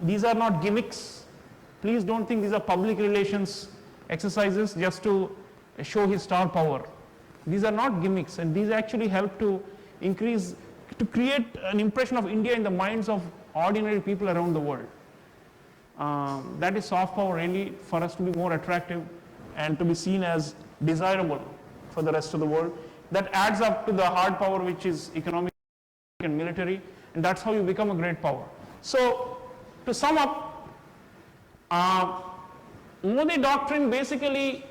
These are not gimmicks. Please don't think these are public relations exercises just to show his star power. These are not gimmicks, and these actually help to create an impression of India in the minds of ordinary people around the world. That is soft power really, for us to be more attractive and to be seen as desirable for the rest of the world. That adds up to the hard power, which is economic and military, and that's how you become a great power. So to sum up, Modi Doctrine, basically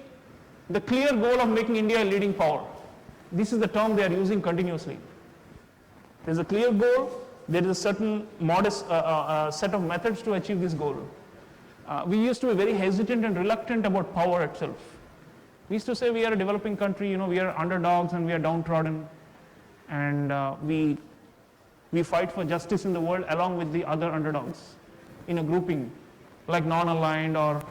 the clear goal of making India a leading power. This is the term they are using continuously. There is a clear goal, there is a certain modest set of methods to achieve this goal. We used to be very hesitant and reluctant about power itself. We used to say we are a developing country, we are underdogs and we are downtrodden, and we fight for justice in the world along with the other underdogs in a grouping like non-aligned or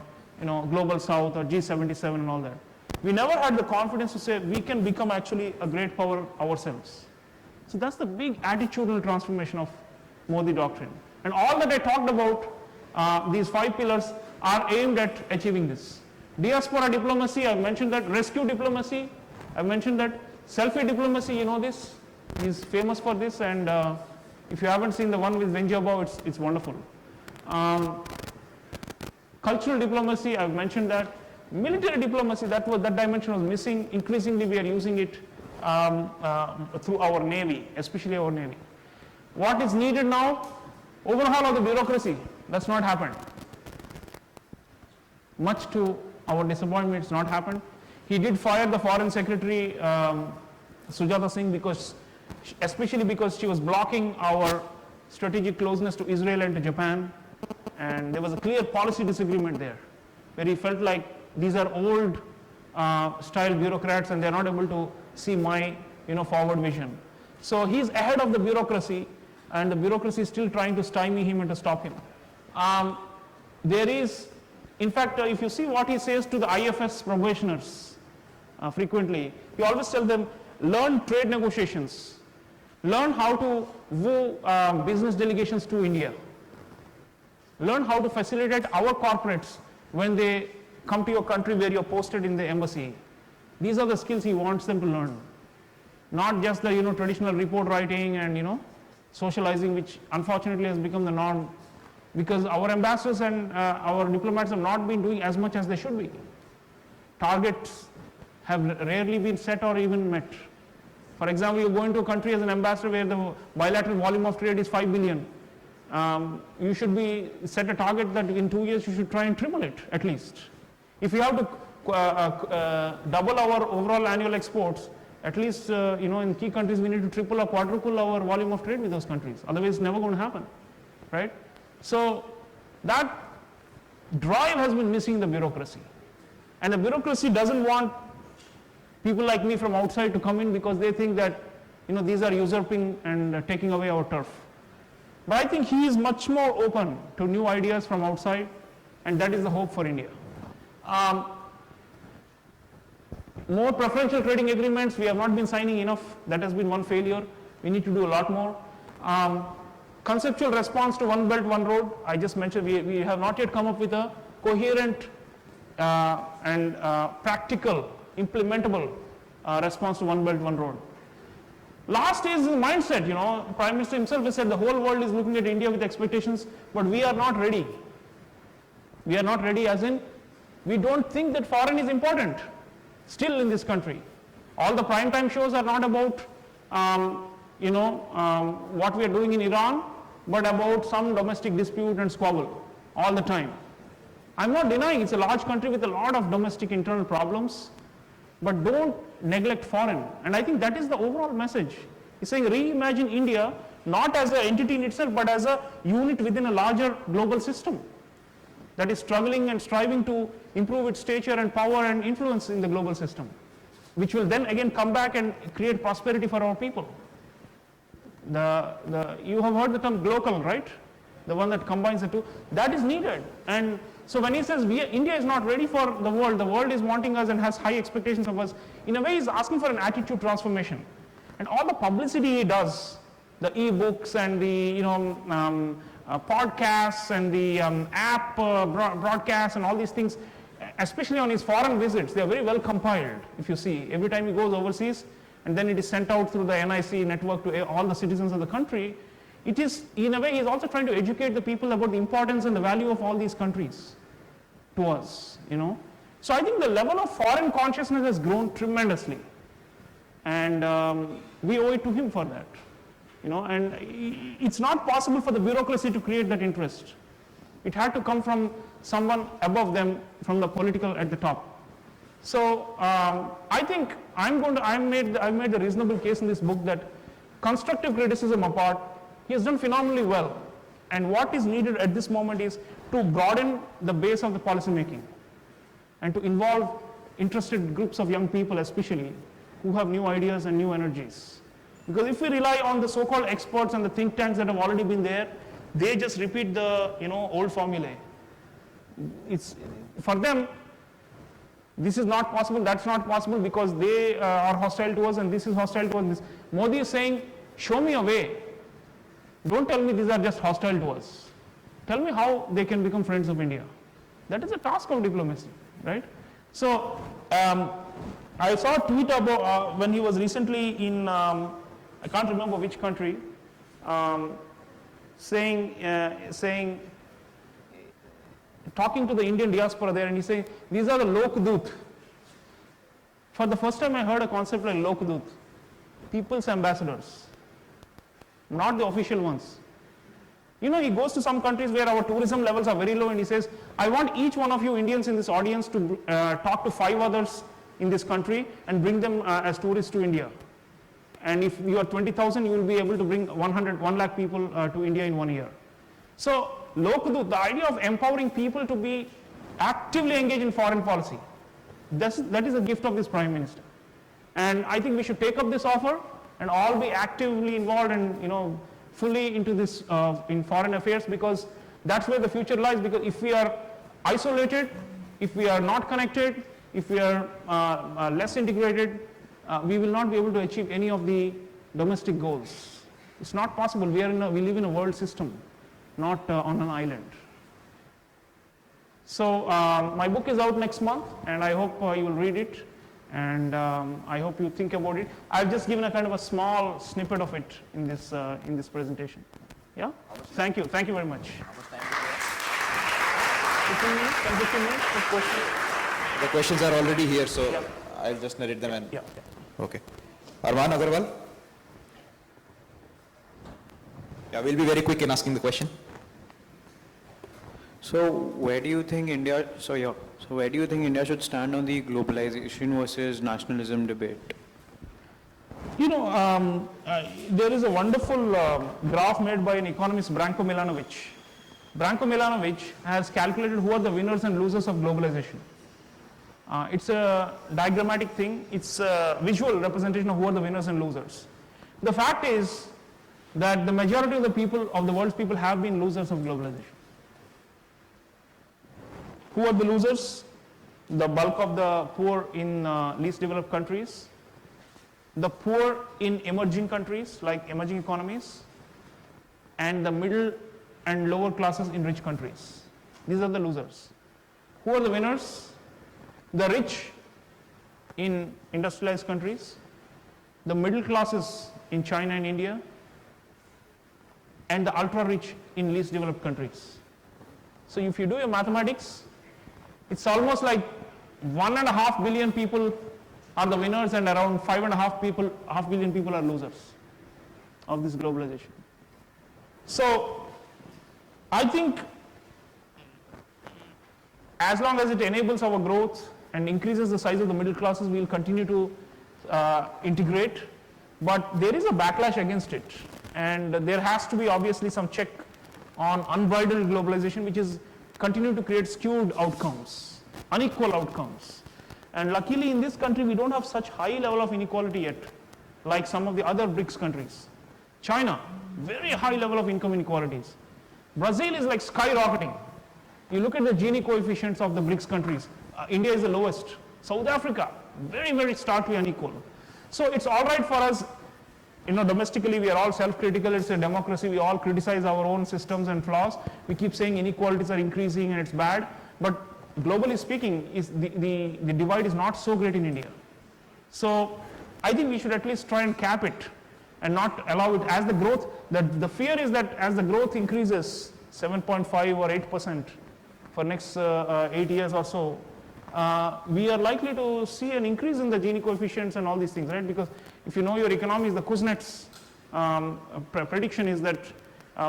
Global South or G77 and all that. We never had the confidence to say we can become actually a great power ourselves. So that's the big attitudinal transformation of Modi Doctrine. And all that I talked about, these 5 pillars, are aimed at achieving this. Diaspora diplomacy, I've mentioned that. Rescue diplomacy, I've mentioned that. Selfie diplomacy, this. He's famous for this, and if you haven't seen the one with Venjabao, it's wonderful. Cultural diplomacy, I've mentioned that. Military diplomacy, that dimension was missing. Increasingly, we are using it through our Navy, especially our Navy. What is needed now? Overhaul of the bureaucracy. That's not happened. Much to our disappointment, it's not happened. He did fire the Foreign Secretary, Sujata Singh, especially because she was blocking our strategic closeness to Israel and to Japan. And there was a clear policy disagreement there, where he felt like these are old style bureaucrats and they're not able to see my forward vision. So he's ahead of the bureaucracy, and the bureaucracy is still trying to stymie him and to stop him. There is, in fact, if you see what he says to the IFS probationers frequently, he always tells them, learn trade negotiations, learn how to woo business delegations to India, learn how to facilitate our corporates when they come to your country where you're posted in the embassy. These are the skills he wants them to learn. Not just the traditional report writing and socializing, which unfortunately has become the norm, because our ambassadors and our diplomats have not been doing as much as they should be. Targets have rarely been set or even met. For example, you go into a country as an ambassador where the bilateral volume of trade is 5 billion. you should be set a target that in 2 years you should try and triple it at least. If we have to double our overall annual exports, at least in key countries we need to triple or quadruple our volume of trade with those countries. Otherwise, it's never going to happen, right? So that drive has been missing in the bureaucracy, and the bureaucracy doesn't want people like me from outside to come in because they think that these are usurping and taking away our turf. But I think he is much more open to new ideas from outside, and that is the hope for India. More preferential trading agreements, we have not been signing enough. That has been one failure. We need to do a lot more. Conceptual response to One Belt, One Road, I just mentioned, we have not yet come up with a coherent and practical, implementable response to One Belt, One Road. Last is the mindset, Prime Minister himself has said the whole world is looking at India with expectations, but we are not ready. We are not ready as in, we don't think that foreign is important still in this country. All the prime time shows are not about, what we are doing in Iran, but about some domestic dispute and squabble all the time. I'm not denying it's a large country with a lot of domestic internal problems, but don't neglect foreign. And I think that is the overall message. He's saying reimagine India not as an entity in itself, but as a unit within a larger global system that is struggling and striving to improve its stature and power and influence in the global system, which will then again come back and create prosperity for our people. You have heard the term glocal, right? The one that combines the two. That is needed. And so when he says India is not ready for the world is wanting us and has high expectations of us, in a way he's asking for an attitude transformation. And all the publicity he does, the e-books and the podcasts and the app broadcasts and all these things, especially on his foreign visits, they are very well compiled. If you see, every time he goes overseas, and then it is sent out through the NIC network to all the citizens of the country, it is, in a way, he is also trying to educate the people about the importance and the value of all these countries to us, So I think the level of foreign consciousness has grown tremendously, and we owe it to him for that, and it's not possible for the bureaucracy to create that interest. It had to come from someone above them, from the political at the top. So I think I've made the reasonable case in this book that constructive criticism apart, he has done phenomenally well. And what is needed at this moment is to broaden the base of the policy making and to involve interested groups of young people especially who have new ideas and new energies. Because if we rely on the so-called experts and the think tanks that have already been there, they just repeat the old formulae. It's for them, this is not possible, that's not possible because they are hostile to us and this is hostile to us. Modi is saying, show me a way. Don't tell me these are just hostile to us. Tell me how they can become friends of India. That is a task of diplomacy, right? So I saw a tweet about when he was recently in, I can't remember which country, saying, talking to the Indian diaspora there, and he's saying, these are the Lokdut. For the first time I heard a concept like Lokdut, people's ambassadors, not the official ones. He goes to some countries where our tourism levels are very low and he says, I want each one of you Indians in this audience to talk to 5 others in this country and bring them as tourists to India. And if you are 20,000, you will be able to bring 1 lakh people to India in 1 year. So Lokdut, the idea of empowering people to be actively engaged in foreign policy, that is a gift of this Prime Minister. And I think we should take up this offer and all be actively involved and fully into this in foreign affairs, because that's where the future lies. Because if we are isolated, if we are not connected, if we are less integrated, we will not be able to achieve any of the domestic goals. It's not possible. We live in a world system, not on an island. So my book is out next month, and I hope you will read it, and I hope you think about it. I've just given a kind of a small snippet of it in this presentation. Yeah? Thank you very much. 15 minutes, 10, 15 minutes for questions. The questions are already here, so Yeah. I'll just narrate them and... Yeah. Okay. Arman Agarwal? Yeah, we'll be very quick in asking the question. So where do you think India, so where do you think India should stand on the globalization versus nationalism debate? You know, there is a wonderful graph made by an economist, Branko Milanovic. Branko Milanovic has calculated who are the winners and losers of globalization. It's a diagrammatic thing. It's a visual representation of who are the winners and losers. The fact is that the majority of the people, of the world's people, have been losers of globalization. Who are the losers? The bulk of the poor in least developed countries, the poor in emerging countries like emerging economies, and the middle and lower classes in rich countries. These are the losers. Who are the winners? The rich in industrialized countries, the middle classes in China and India, and the ultra rich in least developed countries. So if you do your mathematics, it's almost like 1.5 billion people are the winners and around 5.5 billion people are losers of this globalization. So I think as long as it enables our growth and increases the size of the middle classes, we will continue to integrate, but there is a backlash against it, and there has to be obviously some check on unbridled globalization, which is continue to create skewed outcomes, unequal outcomes. And luckily in this country we don't have such high level of inequality yet, like some of the other BRICS countries. China, very high level of income inequalities. Brazil is like skyrocketing. You look at the Gini coefficients of the BRICS countries, India is the lowest. South Africa, very, very starkly unequal. So it's all right for us, you know, domestically we are all self-critical, it's a democracy, we all criticize our own systems and flaws. We keep saying inequalities are increasing and it's bad, but globally speaking, the divide is not so great in India. So I think we should at least try and cap it and not allow it as the growth, that the fear is that as the growth increases 7.5 or 8% for next 8 years or so, we are likely to see an increase in the Gini coefficients and all these things, right? Because if you know your economy, the Kuznets prediction is that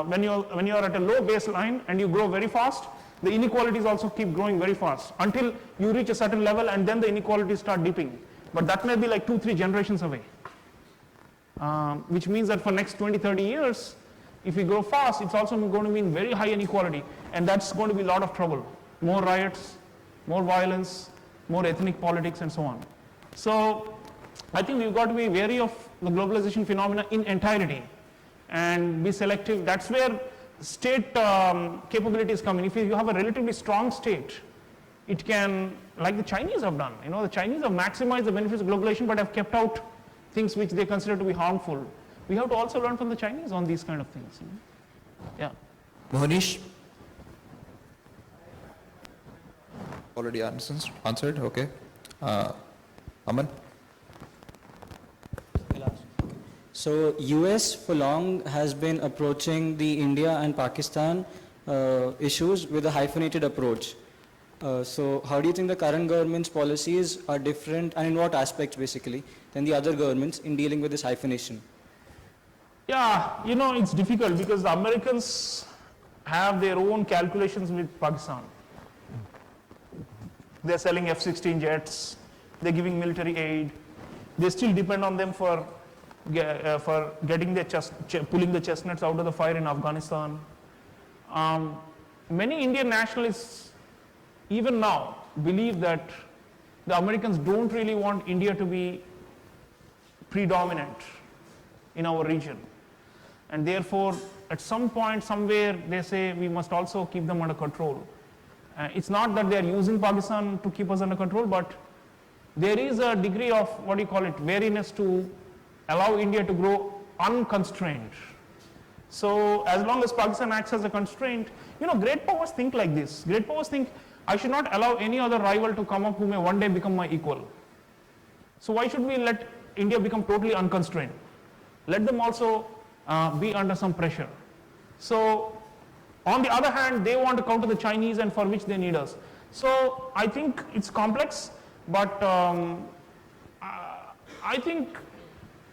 when you are at a low baseline and you grow very fast, the inequalities also keep growing very fast until you reach a certain level and then the inequalities start dipping. But that may be like 2-3 generations away, which means that for next 20-30 years, if we grow fast, it's also going to mean very high inequality, and that's going to be a lot of trouble. More riots, more violence, more ethnic politics, and so on. So I think we've got to be wary of the globalization phenomena in entirety and be selective. That's where state capabilities come in. If you have a relatively strong state, it can, like the Chinese have done. You know, the Chinese have maximized the benefits of globalization but have kept out things which they consider to be harmful. We have to also learn from the Chinese on these kind of things. You know? Yeah. Mohnish? Already answered, okay. Aman? So US for long has been approaching the India and Pakistan issues with a hyphenated approach. So how do you think the current government's policies are different, and in what aspects basically, than the other governments in dealing with this hyphenation? Yeah, you know, it's difficult because the Americans have their own calculations with Pakistan. They're selling F-16 jets, they're giving military aid, they still depend on them for getting pulling the chestnuts out of the fire in Afghanistan. Many Indian nationalists, even now, believe that the Americans don't really want India to be predominant in our region. And therefore, at some point, somewhere, they say we must also keep them under control. It's not that they are using Pakistan to keep us under control, but there is a degree of, wariness to allow India to grow unconstrained. So as long as Pakistan acts as a constraint, you know, great powers think like this. Great powers think, I should not allow any other rival to come up who may one day become my equal. So why should we let India become totally unconstrained? Let them also be under some pressure. So on the other hand, they want to counter the Chinese, and for which they need us. So I think it's complex, but I think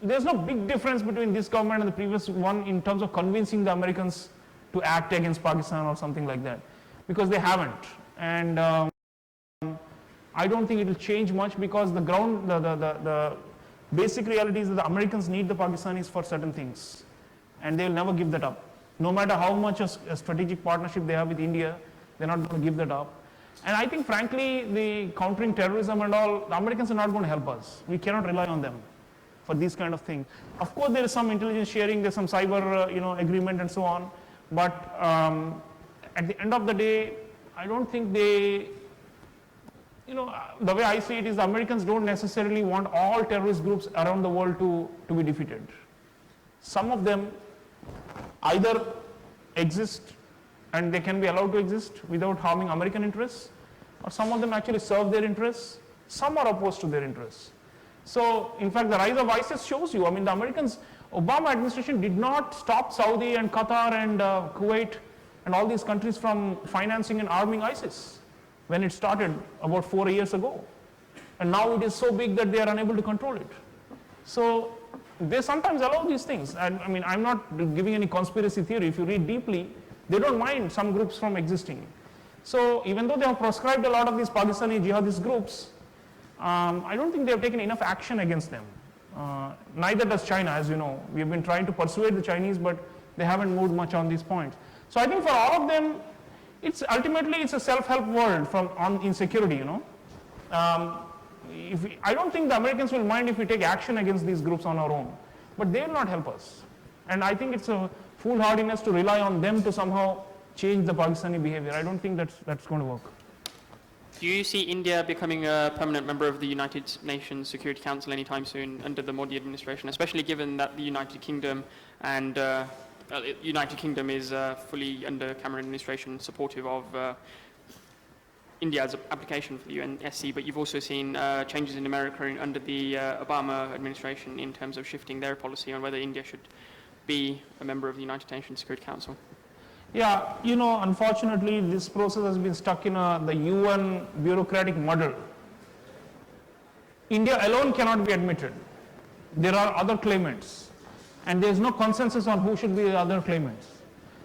there's no big difference between this government and the previous one in terms of convincing the Americans to act against Pakistan or something like that, because they haven't. And I don't think it will change much, because the basic reality is that the Americans need the Pakistanis for certain things, and they will never give that up. No matter how much a strategic partnership they have with India, they're not going to give that up. And I think, frankly, the countering terrorism and all, the Americans are not going to help us. We cannot rely on them for these kind of things. Of course, there is some intelligence sharing, there's some cyber, agreement and so on. But at the end of the day, I don't think they, the way I see it is the Americans don't necessarily want all terrorist groups around the world to be defeated. Some of them either exist and they can be allowed to exist without harming American interests, or some of them actually serve their interests, some are opposed to their interests. So, in fact, the rise of ISIS shows you, the Americans, Obama administration did not stop Saudi and Qatar and Kuwait and all these countries from financing and arming ISIS when it started about 4 years ago. And now it is so big that they are unable to control it. So, they sometimes allow these things. And I'm not giving any conspiracy theory. If you read deeply, they don't mind some groups from existing. So, even though they have proscribed a lot of these Pakistani jihadist groups, I don't think they have taken enough action against them. Neither does China, as you know. We have been trying to persuade the Chinese, but they haven't moved much on these points. So I think for all of them, ultimately it's a self-help world in security, I don't think the Americans will mind if we take action against these groups on our own, but they will not help us. And I think it's a foolhardiness to rely on them to somehow change the Pakistani behavior. I don't think that's going to work. Do you see India becoming a permanent member of the United Nations Security Council anytime soon under the Modi administration, especially given that the United Kingdom is fully under Cameron administration supportive of India's application for the UNSC, but you've also seen changes in America under the Obama administration in terms of shifting their policy on whether India should be a member of the United Nations Security Council? Yeah, unfortunately, this process has been stuck in the UN bureaucratic muddle. India alone cannot be admitted. There are other claimants, and there is no consensus on who should be the other claimants.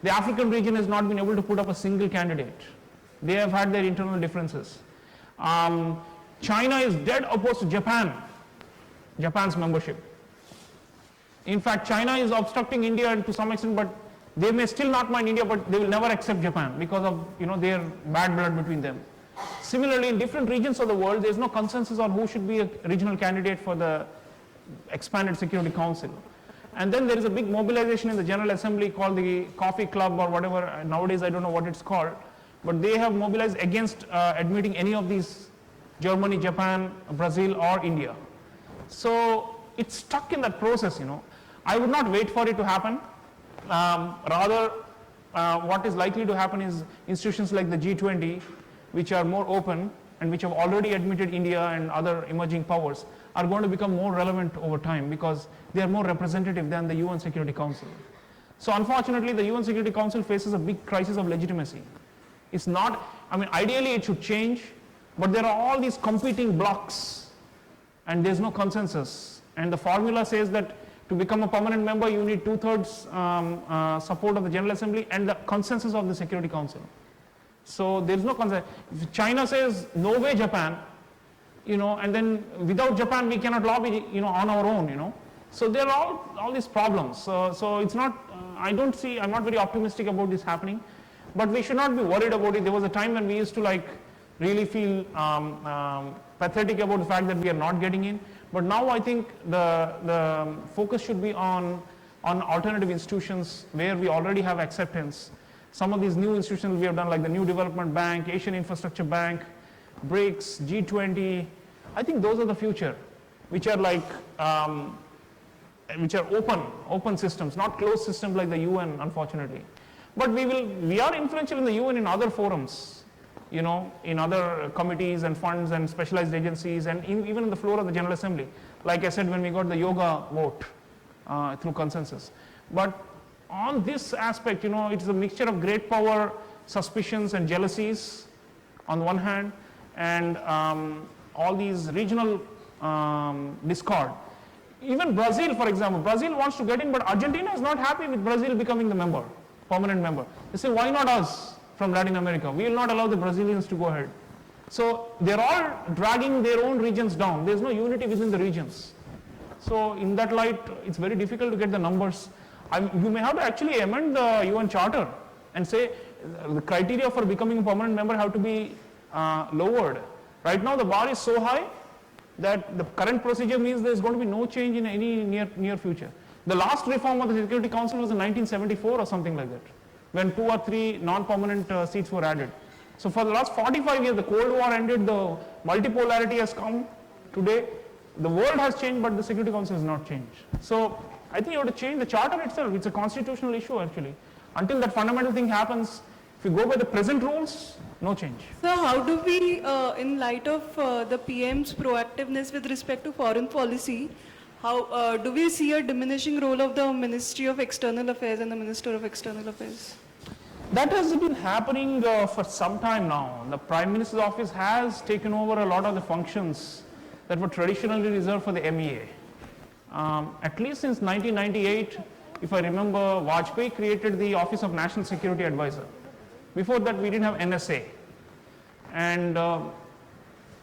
The African region has not been able to put up a single candidate. They have had their internal differences. China is dead opposed to Japan's membership. In fact, China is obstructing India to some extent, but they may still not mind India, but they will never accept Japan because of their bad blood between them. Similarly, in different regions of the world, there is no consensus on who should be a regional candidate for the expanded Security Council. And then there is a big mobilization in the General Assembly called the Coffee Club or whatever. Nowadays, I don't know what it's called, but they have mobilized against admitting any of these: Germany, Japan, Brazil, or India. So it's stuck in that process. I would not wait for it to happen. Rather, what is likely to happen is institutions like the G20, which are more open and which have already admitted India and other emerging powers, are going to become more relevant over time because they are more representative than the UN Security Council. So unfortunately, the UN Security Council faces a big crisis of legitimacy. It's not, ideally it should change, but there are all these competing blocks and there's no consensus. And the formula says that to become a permanent member, you need 2/3 support of the General Assembly and the consensus of the Security Council. So there's no consensus. If China says, no way Japan, and then without Japan, we cannot lobby, on our own, So there are all these problems. So it's not, I'm not very optimistic about this happening, but we should not be worried about it. There was a time when we used to really feel pathetic about the fact that we are not getting in. But now I think the focus should be on alternative institutions where we already have acceptance. Some of these new institutions we have done, like the New Development Bank, Asian Infrastructure Bank, BRICS, G20, I think those are the future, which are open systems, not closed systems like the UN, unfortunately. But we are influential in the UN in other forums, in other committees and funds and specialized agencies, and even in the floor of the General Assembly. Like I said, when we got the yoga vote through consensus. But on this aspect, it is a mixture of great power, suspicions and jealousies on one hand, and all these regional discord. Even Brazil, for example, Brazil wants to get in, but Argentina is not happy with Brazil becoming the member, permanent member. They say, why not us from Latin America? We will not allow the Brazilians to go ahead. So they're all dragging their own regions down. There's no unity within the regions. So in that light, it's very difficult to get the numbers. You may have to actually amend the UN Charter and say the criteria for becoming a permanent member have to be lowered. Right now the bar is so high that the current procedure means there's going to be no change in any near future. The last reform of the Security Council was in 1974 or something like that, when 2 or 3 non-permanent seats were added. So for the last 45 years, the Cold War ended, the multipolarity has come. Today, the world has changed, but the Security Council has not changed. So I think you have to change the charter itself. It's a constitutional issue actually. Until that fundamental thing happens, if you go by the present rules, no change. So how do we, in light of the PM's proactiveness with respect to foreign policy, how do we see a diminishing role of the Ministry of External Affairs and the Minister of External Affairs? That has been happening for some time now. The Prime Minister's office has taken over a lot of the functions that were traditionally reserved for the MEA. At least since 1998, if I remember, Vajpayee created the Office of National Security Advisor. Before that, we didn't have NSA. And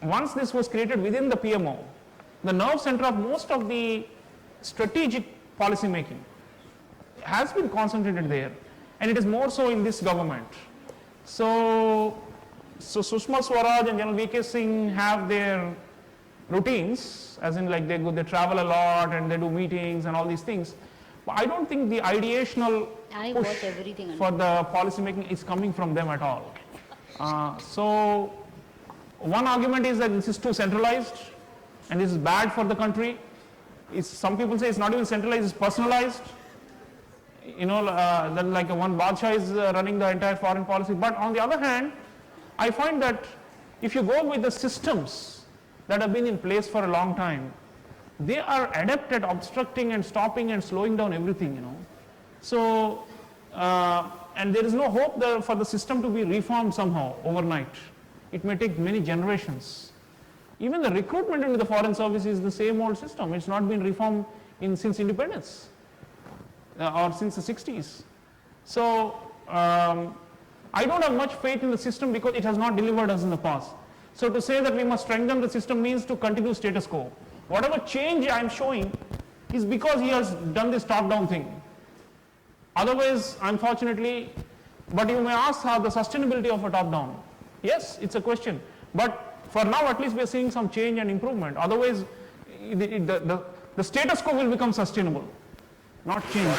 once this was created within the PMO, the nerve center of most of the strategic policy making has been concentrated there. And it is more so in this government. So Sushma Swaraj and General V.K. Singh have their routines, as in like they travel a lot and they do meetings and all these things. But I don't think the ideational push for the policy making is coming from them at all. So one argument is that this is too centralized and this is bad for the country. Some people say it's not even centralized, it's personalized. You know, then like one Badshah is running the entire foreign policy. But on the other hand, I find that if you go with the systems that have been in place for a long time, they are adept at obstructing and stopping and slowing down everything, you know. So, and there is no hope there for the system to be reformed somehow overnight. It may take many generations. Even the recruitment into the foreign service is the same old system. It's not been reformed since independence. Or since the 60s. So I don't have much faith in the system because it has not delivered us in the past. So to say that we must strengthen the system means to continue status quo. Whatever change I am showing is because he has done this top-down thing. Otherwise, unfortunately, but you may ask how the sustainability of a top-down. Yes, it's a question. But for now, at least we are seeing some change and improvement. Otherwise, the status quo will become sustainable, not change.